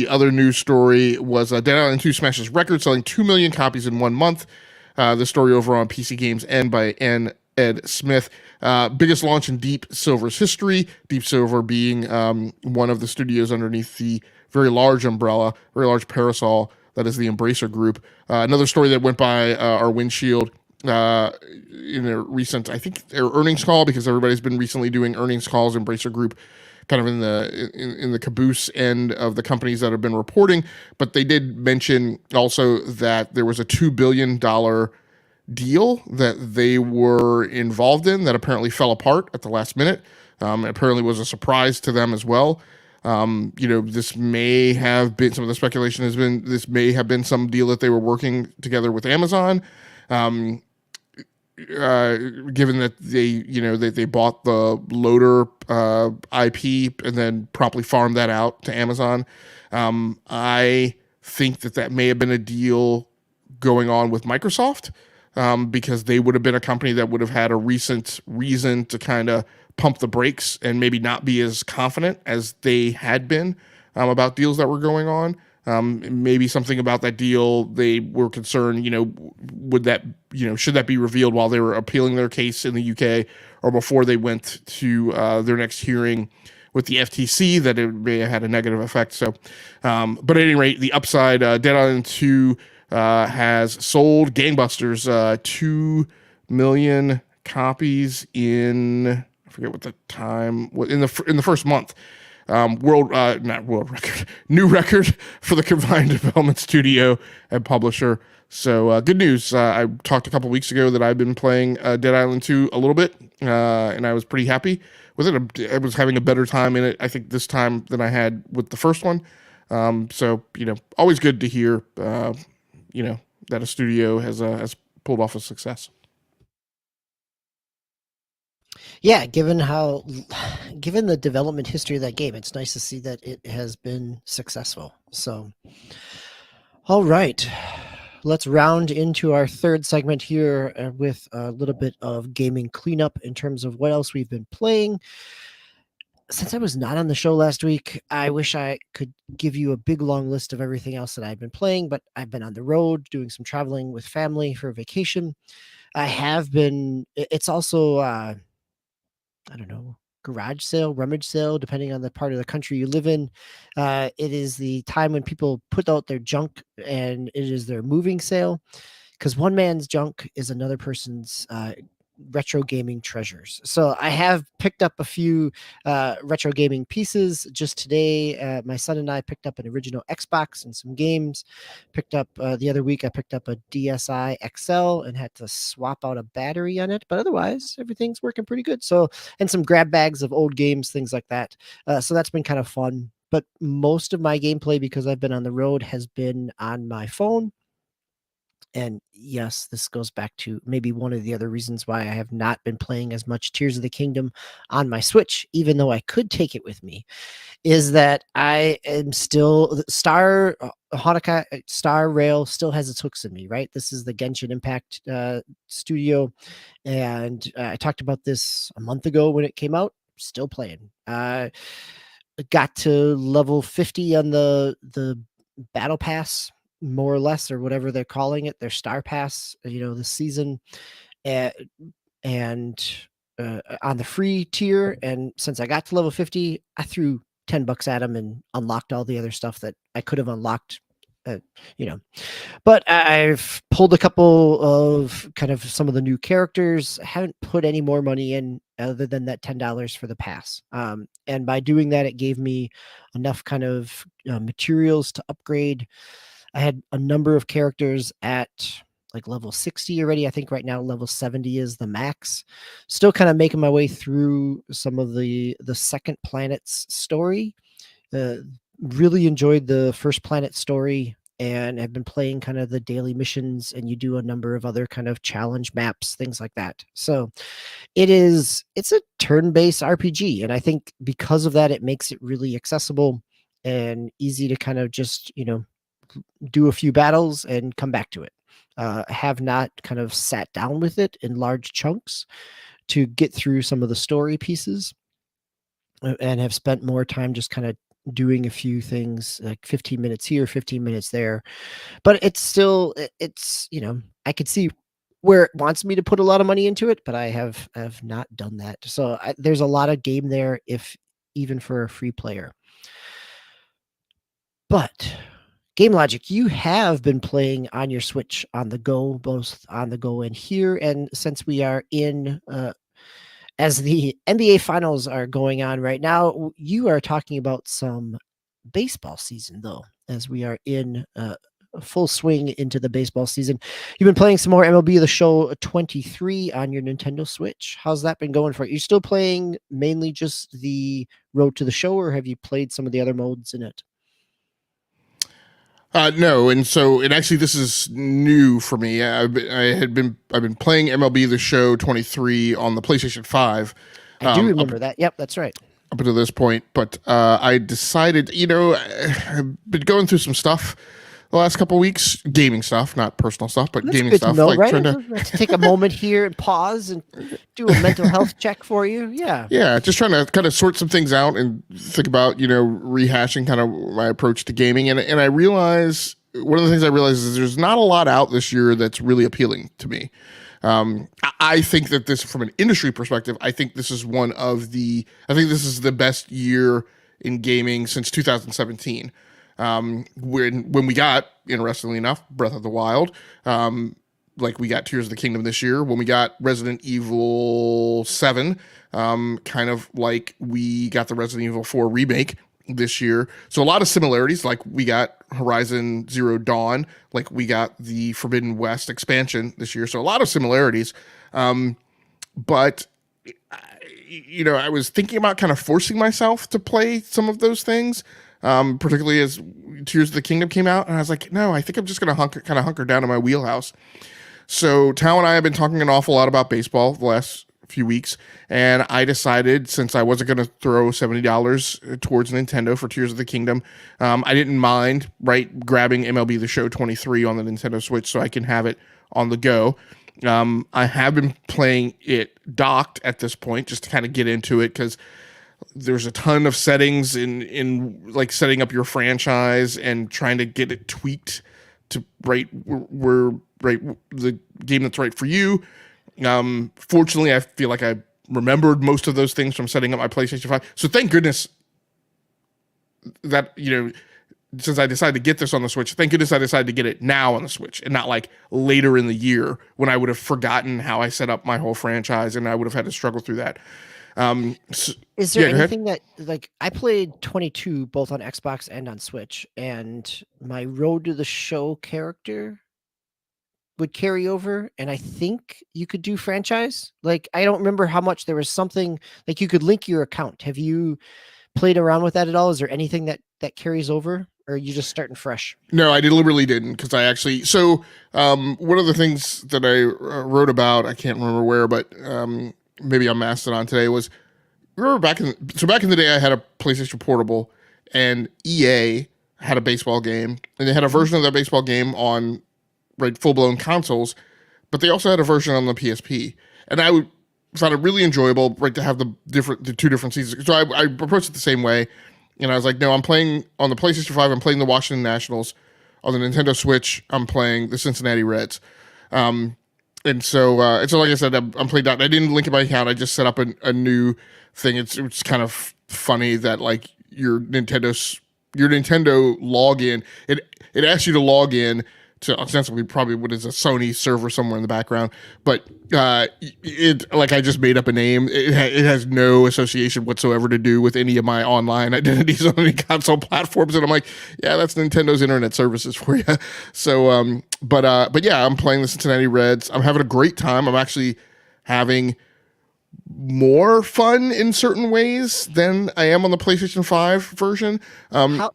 other news story was Dead Island 2 smashes record, selling 2 million copies in 1 month. The story over on PC Games and by Ed Smith. Biggest launch in Deep Silver's history. Deep Silver being one of the studios underneath the very large umbrella, very large parasol that is the Embracer Group. Another story that went by our windshield in a recent, I think, earnings call, because everybody's been recently doing earnings calls. Embracer Group kind of in the caboose end of the companies that have been reporting, but they did mention also that there was a $2 billion deal that they were involved in that apparently fell apart at the last minute. Apparently was a surprise to them as well. This may have been, some of the speculation has been, this may have been some deal that they were working together with Amazon. Given that they bought the Loader IP and then promptly farmed that out to Amazon. I think that may have been a deal going on with Microsoft, because they would have been a company that would have had a recent reason to kind of pump the brakes and maybe not be as confident as they had been about deals that were going on. Maybe something about that deal, they were concerned, would that, should that be revealed while they were appealing their case in the UK or before they went to their next hearing with the FTC, that it may have had a negative effect. So, but at any rate, the upside, Dead Island 2 has sold gangbusters, 2 million copies in, I forget what the time, in the first month. not world record, new record for the combined development studio and publisher. So good news. I talked a couple weeks ago that I've been playing Dead Island 2 a little bit, and I was pretty happy with it. I was having a better time in it, I think, this time than I had with the first one. So, always good to hear, that a studio has pulled off a success. Yeah, given the development history of that game, it's nice to see that it has been successful. So, all right, let's round into our third segment here with a little bit of gaming cleanup in terms of what else we've been playing. Since I was not on the show last week, I wish I could give you a big long list of everything else that I've been playing, but I've been on the road doing some traveling with family for vacation. It's also, I don't know, garage sale, rummage sale, depending on the part of the country you live in. It is the time when people put out their junk and it is their moving sale, because one man's junk is another person's retro gaming treasures. So I have picked up a few retro gaming pieces just today. My son and I picked up an original Xbox and some games. Picked up the other week, I picked up a DSi XL and had to swap out a battery on it, but otherwise everything's working pretty good. So, and some grab bags of old games, things like that. So that's been kind of fun. But most of my gameplay, because I've been on the road, has been on my phone. And yes, this goes back to maybe one of the other reasons why I have not been playing as much Tears of the Kingdom on my Switch, even though I could take it with me, is that I am still Honkai StarRail still has its hooks in me, right? This is the Genshin Impact studio, and I talked about this a month ago when it came out. Still playing. Got to level 50 on the battle pass, more or less, or whatever they're calling it, their star pass, this season, and on the free tier. And since I got to level 50, I threw $10 at them and unlocked all the other stuff that I could have unlocked, but I've pulled a couple of kind of some of the new characters. I haven't put any more money in other than that $10 for the pass. And by doing that, it gave me enough kind of materials to upgrade. I had a number of characters at like level 60 already. I think right now level 70 is the max. Still kind of making my way through some of the second planet's story. Really enjoyed the first planet story, and have been playing kind of the daily missions, and you do a number of other kind of challenge maps, things like that. So it's a turn-based RPG, and I think because of that, it makes it really accessible and easy to kind of just, do a few battles and come back to it. Have not kind of sat down with it in large chunks to get through some of the story pieces, and have spent more time just kind of doing a few things, like 15 minutes here, 15 minutes there. But it's I could see where it wants me to put a lot of money into it, but I have not done that. So there's a lot of game there, if even for a free player. But Game Logic, you have been playing on your Switch on the go, both on the go and here. And since we are in, as the NBA finals are going on right now, you are talking about some baseball season, though, as we are in full swing into the baseball season. You've been playing some more MLB the Show 23 on your Nintendo Switch. How's that been going for you? You still playing mainly just the Road to the Show, or have you played some of the other modes in it? No, and so this is new for me. I've been playing MLB the Show 23 on the PlayStation 5. I do remember that. Yep, that's right. Up until this point, but I decided, I've been going through some stuff the last couple of weeks, gaming stuff, not personal stuff, but That's gaming good stuff. To know, like right? trying Let's take a moment here and pause and do a mental health check for you. Yeah, just trying to kind of sort some things out and think about, rehashing kind of my approach to gaming. And I realize, one of the things I realize is there's not a lot out this year that's really appealing to me. I think that this, from an industry perspective, I think this is the best year in gaming since 2017. When we got, interestingly enough, Breath of the Wild. like we got Tears of the Kingdom this year, when we got Resident Evil 7, kind of like we got the Resident Evil 4 remake this year. So a lot of similarities, like we got Horizon Zero Dawn, like we got the Forbidden West expansion this year. So a lot of similarities. But I was thinking about kind of forcing myself to play some of those things, particularly as Tears of the Kingdom came out. And I was like, no, I think I'm just going to hunker down in my wheelhouse. So Tao and I have been talking an awful lot about baseball the last few weeks, and I decided, since I wasn't going to throw $70 towards Nintendo for Tears of the Kingdom, I didn't mind grabbing MLB The Show 23 on the Nintendo Switch so I can have it on the go. I have been playing it docked at this point just to kind of get into it, because there's a ton of settings in like setting up your franchise and trying to get it tweaked to the game that's right for you. Fortunately, I feel like I remembered most of those things from setting up my PlayStation 5. So thank goodness that, since I decided to get this on the Switch, thank goodness I decided to get it now on the Switch and not like later in the year when I would have forgotten how I set up my whole franchise and I would have had to struggle through that. Is there anything that, like, I played 22 both on Xbox and on Switch, and my Road to the Show character would carry over, and I think you could do franchise. Like, I don't remember how much. There was something like you could link your account. Have you played around with that at all? Is there anything that carries over, or are you just starting fresh? No, I deliberately didn't, because I actually, one of the things that I wrote about, I can't remember where, but maybe on Mastodon today, was, remember back in the day I had a PlayStation Portable, and EA had a baseball game, and they had a version of that baseball game on full-blown consoles, but they also had a version on the PSP, and I found it really enjoyable to have the two different seasons. So I approached it the same way, and I was like, no, I'm playing on the PlayStation 5, I'm playing the Washington Nationals. On the Nintendo Switch, I'm playing the Cincinnati Reds. And so like I said, I'm playing that. I didn't link my account. I just set up a new thing. It's kind of funny that like your Nintendo login, it asks you to log in to ostensibly probably what is a Sony server somewhere in the background, but I just made up a name. It has no association whatsoever to do with any of my online identities on any console platforms, and I'm like, yeah, that's Nintendo's internet services for you. So, but yeah, I'm playing the Cincinnati Reds. I'm having a great time. I'm actually having more fun in certain ways than I am on the PlayStation 5 version. Tell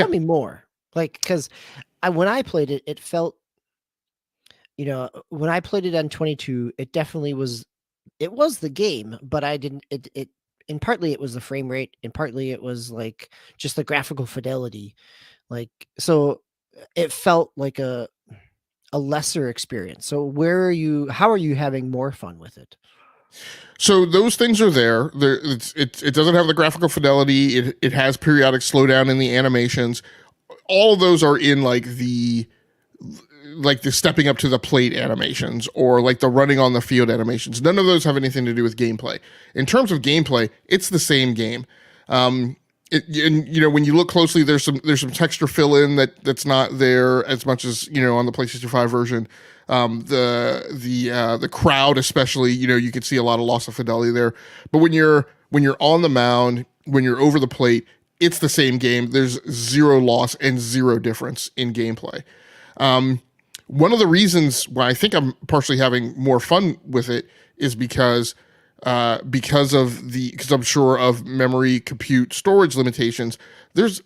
me more, like, because when I played it, it felt, when I played it on 22, it definitely was, it was the game, but I didn't, and partly it was the frame rate, and partly it was like just the graphical fidelity. Like, so it felt like a lesser experience. So how are you having more fun with it? So those things are there. It doesn't have the graphical fidelity. It has periodic slowdown in the animations. All of those are in like the stepping up to the plate animations or like the running on the field animations. None of those have anything to do with gameplay. In terms of gameplay, it's the same game. When you look closely, there's some texture fill in that's not there as much as on the PlayStation 5 version. The crowd especially, you can see a lot of loss of fidelity there. But when you're on the mound, when you're over the plate, it's the same game. There's zero loss and zero difference in gameplay. One of the reasons why I think I'm partially having more fun with it is because I'm sure of memory, compute, storage limitations. There's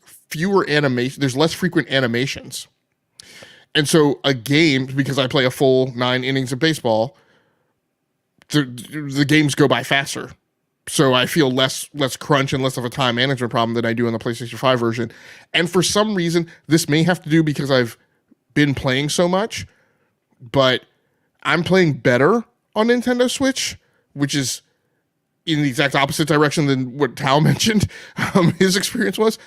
less frequent animations. And so a game, because I play a full 9 innings of baseball, the games go by faster. So I feel less crunch and less of a time management problem than I do on the PlayStation 5 version. And for some reason, this may have to do because I've been playing so much, but I'm playing better on Nintendo Switch, which is in the exact opposite direction than what Tao mentioned his experience was.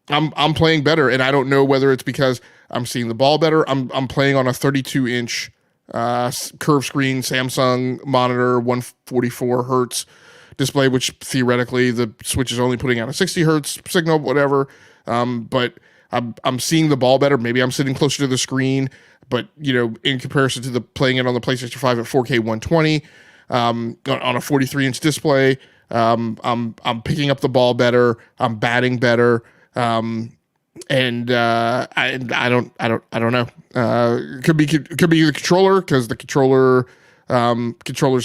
I'm playing better, and I don't know whether it's because I'm seeing the ball better. I'm playing on a 32-inch curved screen Samsung monitor, 144 hertz display, which theoretically the Switch is only putting out a 60 hertz signal, whatever. But I'm seeing the ball better. Maybe I'm sitting closer to the screen, but in comparison to the playing it on the PlayStation 5 at 4K 120 on a 43-inch display, I'm picking up the ball better. I'm batting better. And I don't know. It could be the controller, because the controllers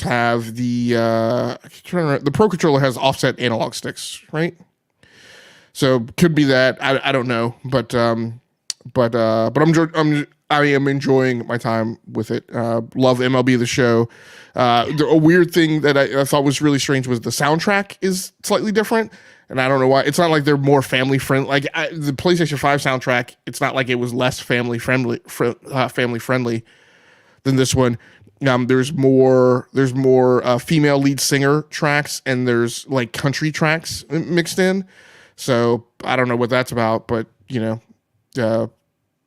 have the Pro controller has offset analog sticks, right? So could be that. I don't know, but I am enjoying my time with it. Love MLB the Show. A weird thing that I thought was really strange was the soundtrack is slightly different. And I don't know why. It's not like they're more family friendly. Like the PlayStation 5 soundtrack, it's not like it was less family friendly than this one. There's more female lead singer tracks, and there's like country tracks mixed in. So I don't know what that's about, but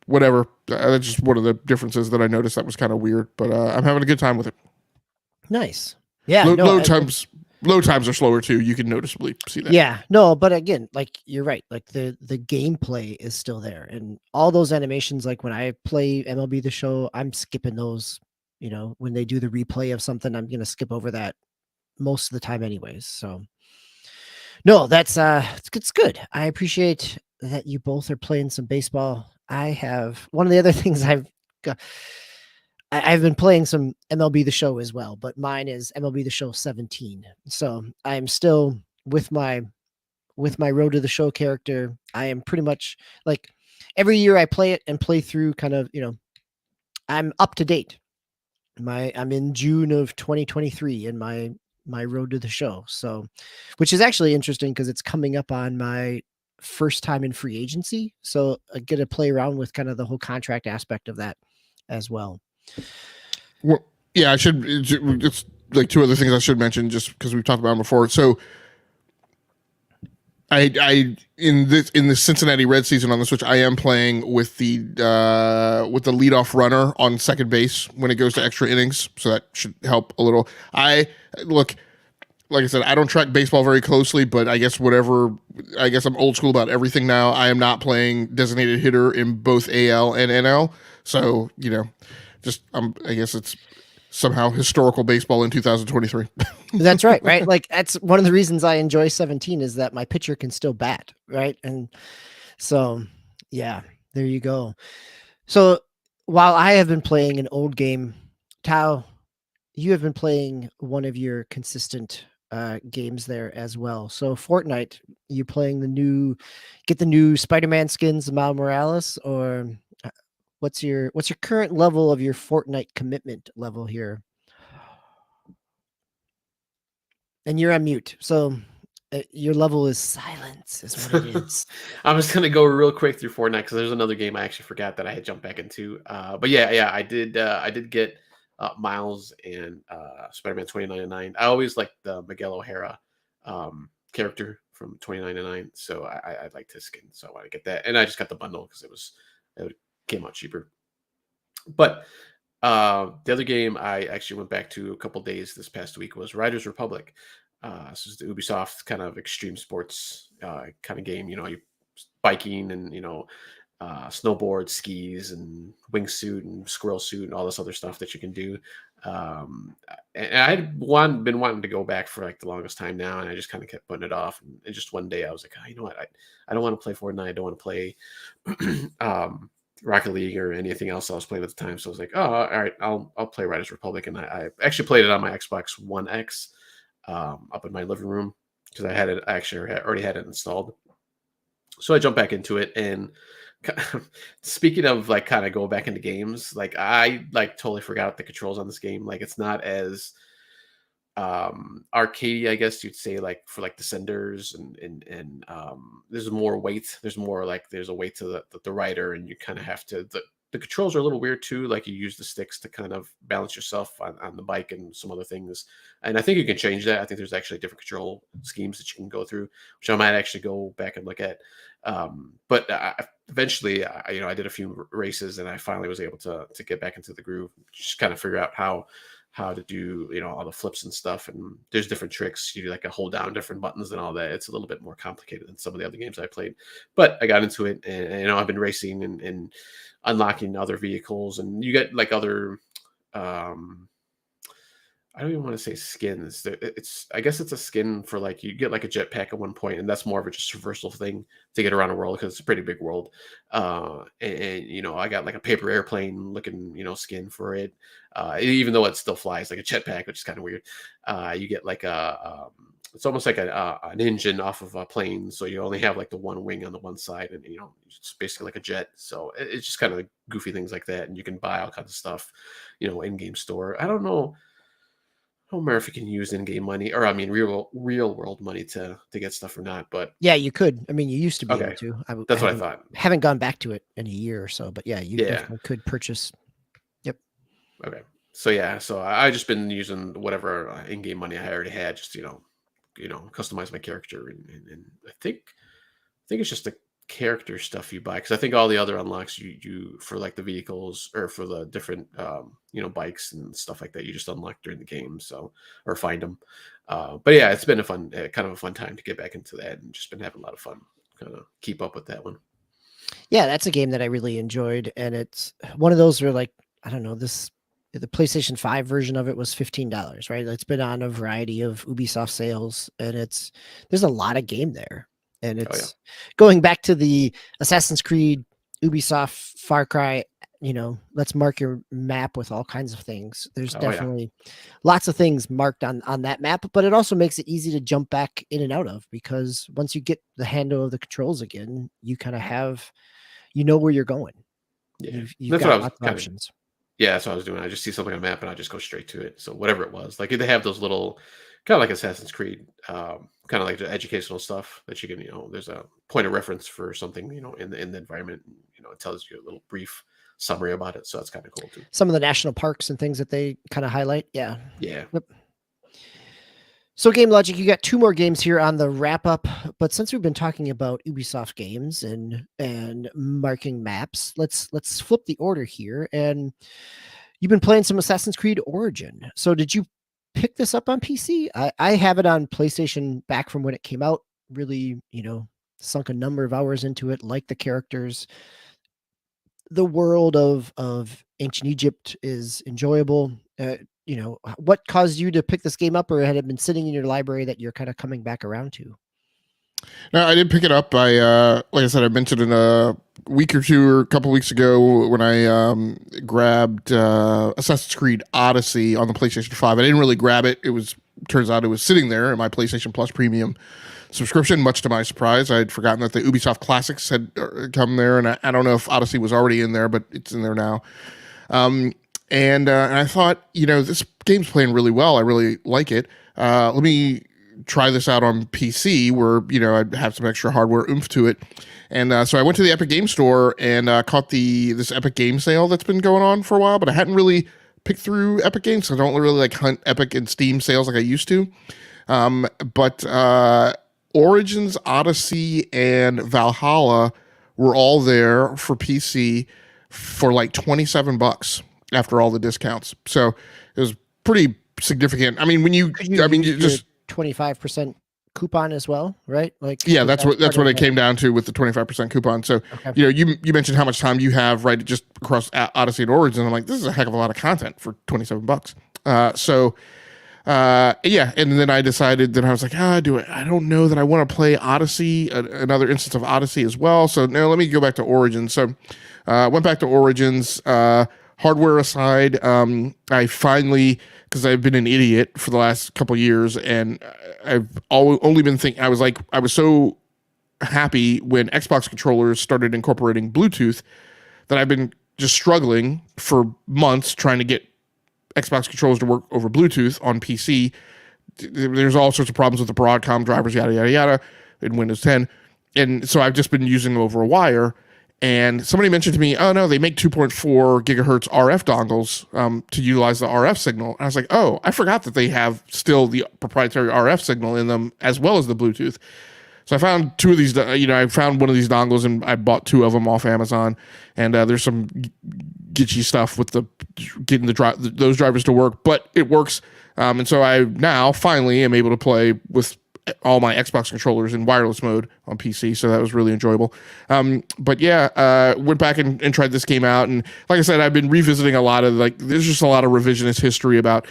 whatever. That's just one of the differences that I noticed that was kind of weird. But I'm having a good time with it. Nice. Yeah. Load times are slower too. You can noticeably see that. Yeah, no, but again, like you're right. Like the gameplay is still there, and all those animations. Like when I play MLB the Show, I'm skipping those. When they do the replay of something, I'm gonna skip over that most of the time, anyways. So, no, that's it's good. I appreciate that you both are playing some baseball. I have one of the other things I've been playing some MLB The Show as well, but mine is MLB The Show 17. So I'm still with my Road to the Show character. I am pretty much like every year I play it and play through kind of, I'm up to date. I'm in June of 2023 in my Road to the Show. So, which is actually interesting because it's coming up on my first time in free agency. So I get to play around with kind of the whole contract aspect of that as well. Well, yeah, I should. It's like two other things I should mention just because we've talked about them before. So, I in the Cincinnati Red season on the Switch, I am playing with the leadoff runner on second base when it goes to extra innings. So that should help a little. Like I said, I don't track baseball very closely, but I guess I'm old school about everything now. I am not playing designated hitter in both AL and NL. So, I guess it's somehow historical baseball in 2023. That's right. Like that's one of the reasons I enjoy 17 is that my pitcher can still bat. Right. And so, yeah, there you go. So while I have been playing an old game, Tao, you have been playing one of your consistent games there as well. So Fortnite, you playing get the new Spider-Man skins, Miles Morales, or what's your current level of your Fortnite commitment level here? And you're on mute, so your level is silence, is what it is. I'm just gonna go real quick through Fortnite because there's another game I actually forgot that I had jumped back into. But yeah, I did get Miles and Spider-Man 2099. I always liked the Miguel O'Hara character from 2099, so I liked his skin, so I want to get that. And I just got the bundle because it came out cheaper. But the other game I actually went back to a couple days this past week was Riders Republic. This is the Ubisoft kind of extreme sports kind of game. You biking and snowboard, skis, and wingsuit and squirrel suit and all this other stuff that you can do. And I had been wanting to go back for like the longest time now, and I just kind of kept putting it off. And just one day I was like, you know what? I don't want to play Fortnite. I don't want to play Rocket League or anything else I was playing at the time. So I was like, oh, all right, I'll play Riders Republic. And I actually played it on my Xbox One X up in my living room because I already had it installed. So I jumped back into it, and speaking of like kind of going back into games, like I like totally forgot the controls on this game. Like it's not as arcadey, I guess you'd say, like for like descenders and there's more weight. There's a weight to the rider, and you kind of have to the controls are a little weird too. Like you use the sticks to kind of balance yourself on the bike and some other things. And I think you can change that. I think there's actually different control schemes that you can go through, which I might actually go back and look at. But eventually, I did a few races, and I finally was able to get back into the groove, just kind of figure out how how to do, all the flips and stuff. And there's different tricks. You do like a hold down different buttons and all that. It's a little bit more complicated than some of the other games I played, but I got into it, and I've been racing and unlocking other vehicles, and you get like other, I don't even want to say skins. I guess it's a skin for like, you get like a jetpack at one point, and that's more of a just traversal thing to get around the world because it's a pretty big world. And I got like a paper airplane looking, skin for it. Even though it still flies like a jetpack, which is kind of weird. You get like it's almost like an engine off of a plane, so you only have like the one wing on the one side, and it's basically like a jet. So it's just kind of goofy things like that, and you can buy all kinds of stuff, in-game store. I don't know. I don't remember if you can use in-game money, or real world money to get stuff or not. But yeah, you could. I mean, you used to be able to. That's what I thought. Haven't gone back to it in a year or so, but yeah, you definitely could purchase. Yep. Okay. So yeah, I just been using whatever in-game money I already had, just customize my character, and I think it's just the character stuff you buy, because I think all the other unlocks you for like the vehicles or for the different bikes and stuff like that, you just unlock during the game, or find them. But yeah, it's been a fun kind of a fun time to get back into that, and just been having a lot of fun kind of keep up with that one. Yeah, that's a game that I really enjoyed, and it's one of those where, like, I don't know, the PlayStation 5 version of it was $15, right? It's been on a variety of Ubisoft sales, and there's a lot of game there. And it's going back to the Assassin's Creed, Ubisoft, Far Cry, let's mark your map with all kinds of things. There's definitely lots of things marked on that map, but it also makes it easy to jump back in and out of, because once you get the handle of the controls again, you kind of have, where you're going. Yeah, you've got lots of options. Yeah, that's what I was doing. I just see something on the map and I just go straight to it. So whatever it was, like they have those little, kind of like Assassin's Creed, kind of like the educational stuff that you can, there's a point of reference for something, in the environment. It tells you a little brief summary about it. So that's kind of cool too. Some of the national parks and things that they kind of highlight. Yeah. Yeah. Yep. So Game Logic, you got 2 more games here on the wrap up, but since we've been talking about Ubisoft games and marking maps, let's flip the order here. And you've been playing some Assassin's Creed Origin. So did you pick this up on PC? I have it on PlayStation back from when it came out. Really, sunk a number of hours into it, like the characters. The world of ancient Egypt is enjoyable. What caused you to pick this game up, or had it been sitting in your library that you're kind of coming back around to? No, I did pick it up. Like I said, I mentioned it a week or two or a couple weeks ago when I grabbed Assassin's Creed Odyssey on the PlayStation 5. I didn't really grab it. Turns out it was sitting there in my PlayStation Plus Premium subscription, much to my surprise. I had forgotten that the Ubisoft Classics had come there, and I don't know if Odyssey was already in there, but it's in there now. And I thought, this game's playing really well. I really like it. Let me try this out on PC where, I'd have some extra hardware oomph to it. And so I went to the Epic Game Store and caught this Epic Game sale that's been going on for a while, but I hadn't really picked through Epic Games, so I don't really hunt Epic and Steam sales like I used to. But Origins, Odyssey, and Valhalla were all there for PC for like $27 after all the discounts. So it was pretty significant. I mean, when you just 25% coupon as well, right? That's what it came down to with the 25% coupon. So, you mentioned how much time you have, right, just across Odyssey and Origin. I'm like, this is a heck of a lot of content for $27. And then I decided that I was like, I don't know that I want to play Odyssey, another instance of Odyssey as well. So no, let me go back to Origins. So, went back to Origins, hardware aside. I finally, because I've been an idiot for the last couple of years, and I've only been thinking, I was so happy when Xbox controllers started incorporating Bluetooth that I've been just struggling for months trying to get Xbox controllers to work over Bluetooth on PC. There's all sorts of problems with the Broadcom drivers, yada, yada, yada, in Windows 10. And so I've just been using them over a wire. And somebody mentioned to me, oh no, they make 2.4 gigahertz RF dongles to utilize the RF signal. And I was like, oh, I forgot that they have still the proprietary RF signal in them as well as the Bluetooth. So I found 2 of these, I found one of these dongles and I bought 2 of them off Amazon. And there's some glitchy stuff with getting those drivers to work, but it works. And so I now finally am able to play with all my Xbox controllers in wireless mode on PC, so that was really enjoyable. But yeah, went back and tried this game out, and like I said, I've been revisiting a lot of there's just a lot of revisionist history about,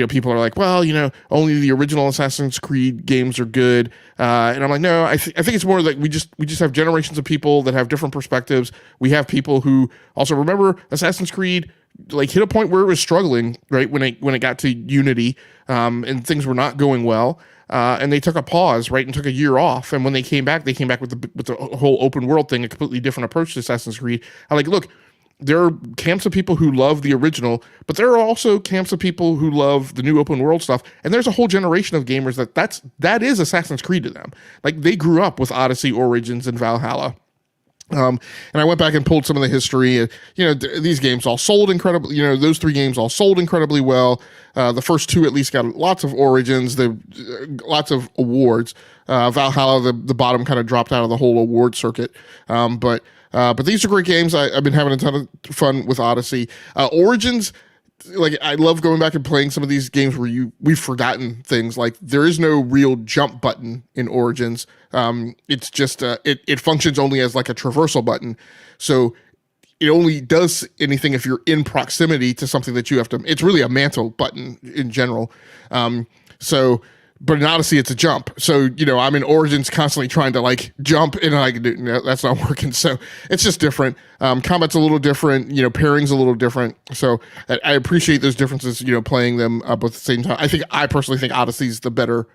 people are like, well, only the original Assassin's Creed games are good, and I'm like, no, I think it's more like we just have generations of people that have different perspectives. We have people who also remember Assassin's Creed hit a point where it was struggling, right, when it got to Unity, and things were not going well. And they took a pause, right, and took a year off. And when they came back with the whole open world thing, a completely different approach to Assassin's Creed. I'm like, look, there are camps of people who love the original, but there are also camps of people who love the new open world stuff. And there's a whole generation of gamers that is Assassin's Creed to them. Like, they grew up with Odyssey, Origins, and Valhalla. And I went back and pulled some of the history. These games all sold incredibly. Those 3 games all sold incredibly well. The first 2 at least got lots of Origins, lots of awards. Valhalla, the bottom, kind of dropped out of the whole award circuit. But these are great games. I've been having a ton of fun with Odyssey. Origins, I love going back and playing some of these games where we've forgotten things. Like, there is no real jump button in Origins. It's just it functions only as like a traversal button. So it only does anything if you're in proximity to something that you have to. It's really a mantle button in general. But in Odyssey, it's a jump. So, I'm in Origins constantly trying to jump, and that's not working. So it's just different. Combat's a little different, pairing's a little different. So I appreciate those differences, playing them both at the same time. I personally think Odyssey's the better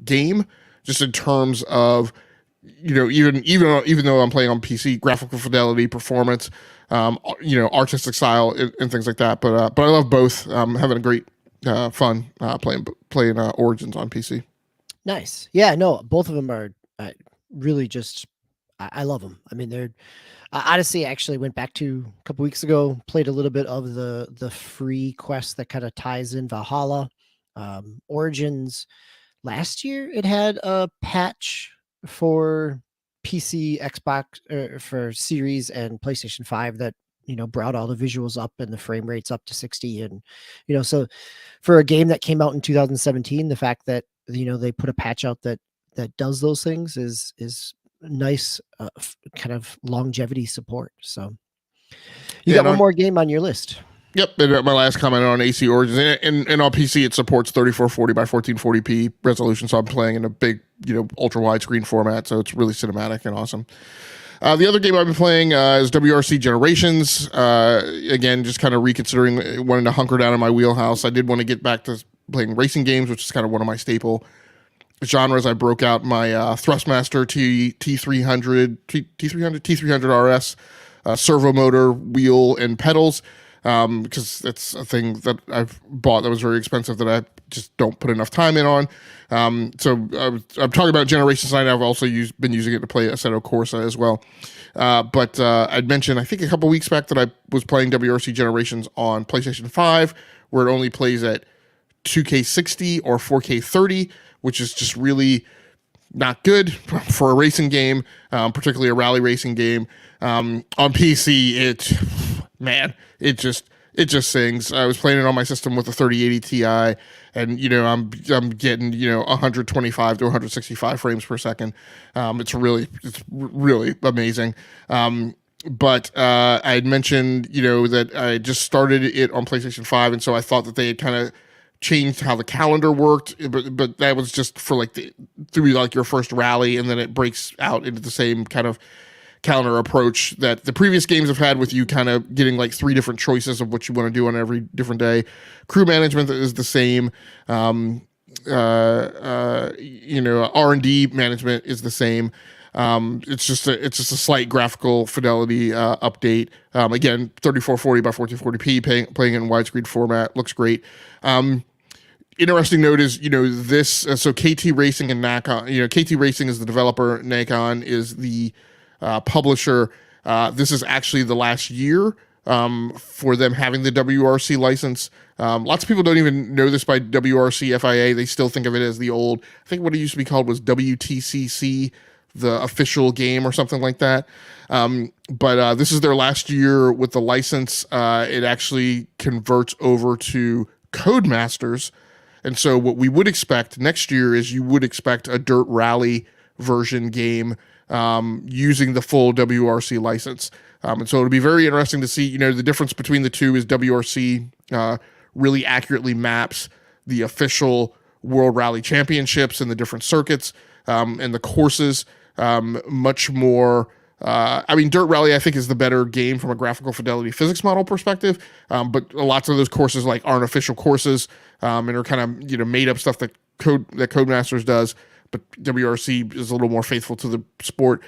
game, just in terms of, even though I'm playing on PC, graphical fidelity, performance, artistic style, and things like that. But I love both. Having a great fun playing Origins on PC. Nice. Yeah, no, both of them are really just, I love them. I mean, they're Odyssey. I actually went back to a couple weeks ago, played a little bit of the free quest that kind of ties in Valhalla. Origins, last year it had a patch for PC, Xbox, for Series and PlayStation 5 that brought all the visuals up and the frame rates up to 60. And, so for a game that came out in 2017, the fact that, they put a patch out that does those things is nice, kind of longevity support. So you got one more game on your list. Yep. And my last comment on AC Origins, and on PC, it supports 3440 by 1440p resolution. So I'm playing in a big, ultra wide screen format. So it's really cinematic and awesome. The other game I've been playing is WRC Generations. Again, just kind of reconsidering, wanting to hunker down in my wheelhouse. I did want to get back to playing racing games, which is kind of one of my staple genres. I broke out my Thrustmaster T300 RS servo motor, wheel, and pedals, because that's a thing that I've bought that was very expensive that I just don't put enough time in on. So I'm talking about Generations 9. I've also been using it to play Assetto Corsa as well. But I'd mentioned, I think a couple weeks back, that I was playing WRC Generations on PlayStation 5, where it only plays at 2K60 or 4K30, which is just really not good for a racing game, particularly a rally racing game. On PC, it just sings. I was playing it on my system with a 3080 Ti, and I'm getting 125 to 165 frames per second. It's really amazing. But I had mentioned that I just started it on PlayStation 5, and so I thought that they had kind of changed how the calendar worked, but that was just for through your first rally, and then it breaks out into the same kind of calendar approach that the previous games have had, with you kind of getting 3 different choices of what you want to do on every different day. Crew management is the same. R&D management is the same. It's just a slight graphical fidelity update. Again, 3440 by 1440p, playing in widescreen format, looks great. Interesting note is, this, so KT Racing and Nakon, KT Racing is the developer, Nakon is the publisher. This is actually the last year for them having the WRC license. Lots of people don't even know this by WRC FIA. They still think of it as the old, I think what it used to be called was WTCC the official game or something like that. But this is their last year with the license. It actually converts over to Codemasters. And so what we would expect next year is you would expect a Dirt Rally version game using the full WRC license. And so it'll be very interesting to see, the difference between the two is WRC really accurately maps the official World Rally Championships and the different circuits and the courses much more. Dirt Rally, I think, is the better game from a graphical fidelity physics model perspective. But lots of those courses aren't official courses and are kind of, made up stuff that Codemasters does. But WRC is a little more faithful to the sport.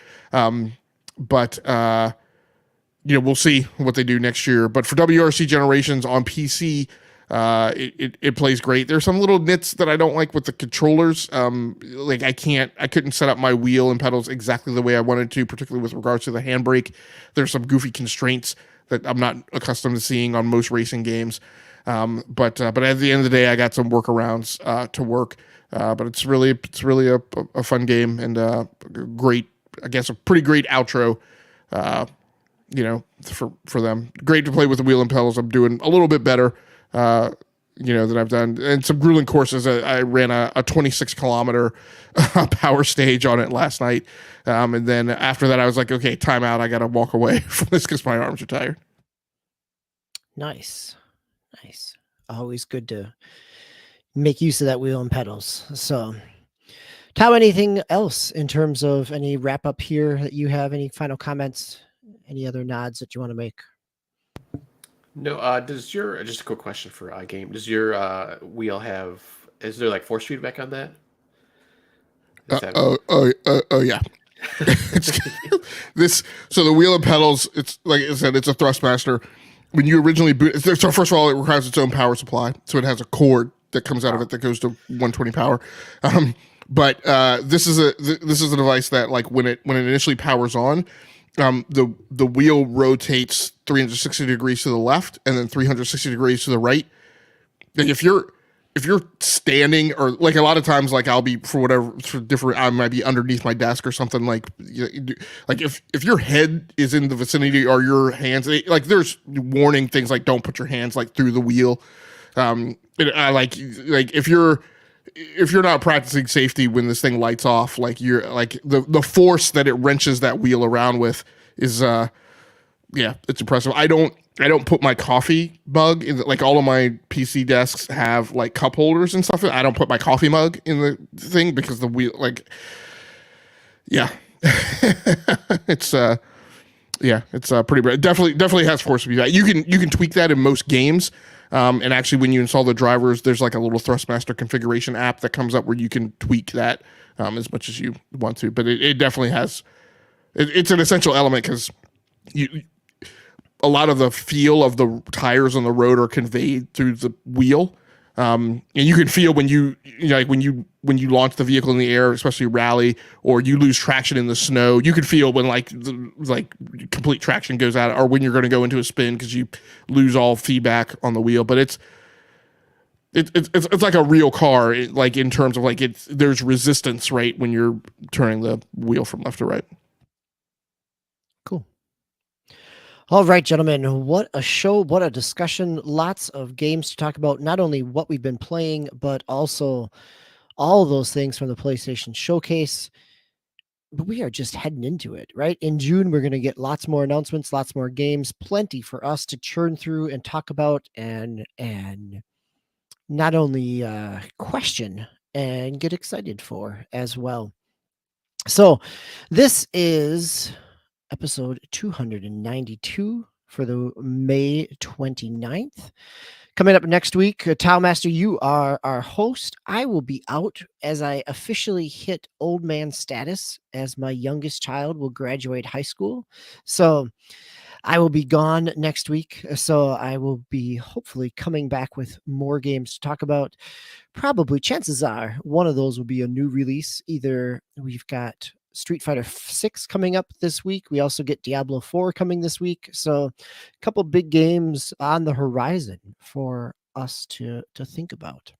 We'll see what they do next year. But for WRC Generations on PC, it plays great. There's some little nits that I don't like with the controllers. I couldn't set up my wheel and pedals exactly the way I wanted to, particularly with regards to the handbrake. There's some goofy constraints that I'm not accustomed to seeing on most racing games. But at the end of the day, I got some workarounds to work. But it's really a fun game and a pretty great outro. For them. Great to play with the wheel and pedals. I'm doing a little bit better, than I've done. And some grueling courses. I ran a 26 kilometer power stage on it last night. And then after that, I was like, okay, time out. I got to walk away from this because my arms are tired. Nice. Always good to make use of that wheel and pedals. So, Tom, anything else in terms of any wrap up here that you have? Any final comments? Any other nods that you want to make? No, just a quick question for game. Does your wheel is there force feedback on that? Yeah. So the wheel and pedals, it's like I said, it's a Thrustmaster. When you originally boot, so first of all, it requires its own power supply. So it has a cord that comes out of it that goes to 120 power. But this is a device that when it initially powers on, the wheel rotates 360 degrees to the left and then 360 degrees to the right. If you're standing or a lot of times I'll be I might be underneath my desk or something if your head is in the vicinity or your hands there's warning things don't put your hands through the wheel. If you're not practicing safety when this thing lights off, you're the force that it wrenches that wheel around with is it's impressive. I don't put my coffee mug in all of my PC desks have cup holders and stuff. I don't put my coffee mug in the thing because the wheel it's pretty bad. Definitely has force feedback. You can tweak that in most games. And actually, when you install the drivers, there's a little Thrustmaster configuration app that comes up where you can tweak that as much as you want to. But it definitely has. It's an essential element because a lot of the feel of the tires on the road are conveyed through the wheel, and you can feel when you launch the vehicle in the air, especially rally, or you lose traction in the snow. You can feel when complete traction goes out, or when you're going to go into a spin because you lose all feedback on the wheel. But it's like a real car, in terms of there's resistance right when you're turning the wheel from left to right. Cool. All right, gentlemen, what a show, what a discussion. Lots of games to talk about, not only what we've been playing, but also all of those things from the PlayStation Showcase. But we are just heading into it, right? In June, we're going to get lots more announcements, lots more games, plenty for us to churn through and talk about and not only question and get excited for as well. So this is episode 292 for the May 29th. Coming up next week, Taomaster, you are our host. I will be out as I officially hit old man status as my youngest child will graduate high school. So I will be gone next week. So I will be hopefully coming back with more games to talk about. Probably, chances are, one of those will be a new release. Either we've got Street Fighter 6 coming up this week. We also get Diablo 4 coming this week. So a couple big games on the horizon for us to think about.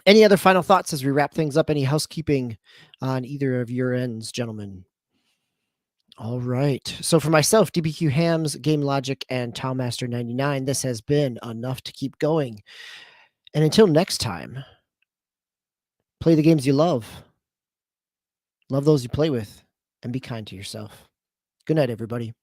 Any other final thoughts as we wrap things up? Any housekeeping on either of your ends, gentlemen? All right. So for myself, DBQ Hams, Game Logic, and Towmaster99, this has been enough to keep going. And until next time, play the games you love those you play with, and be kind to yourself. Good night, everybody.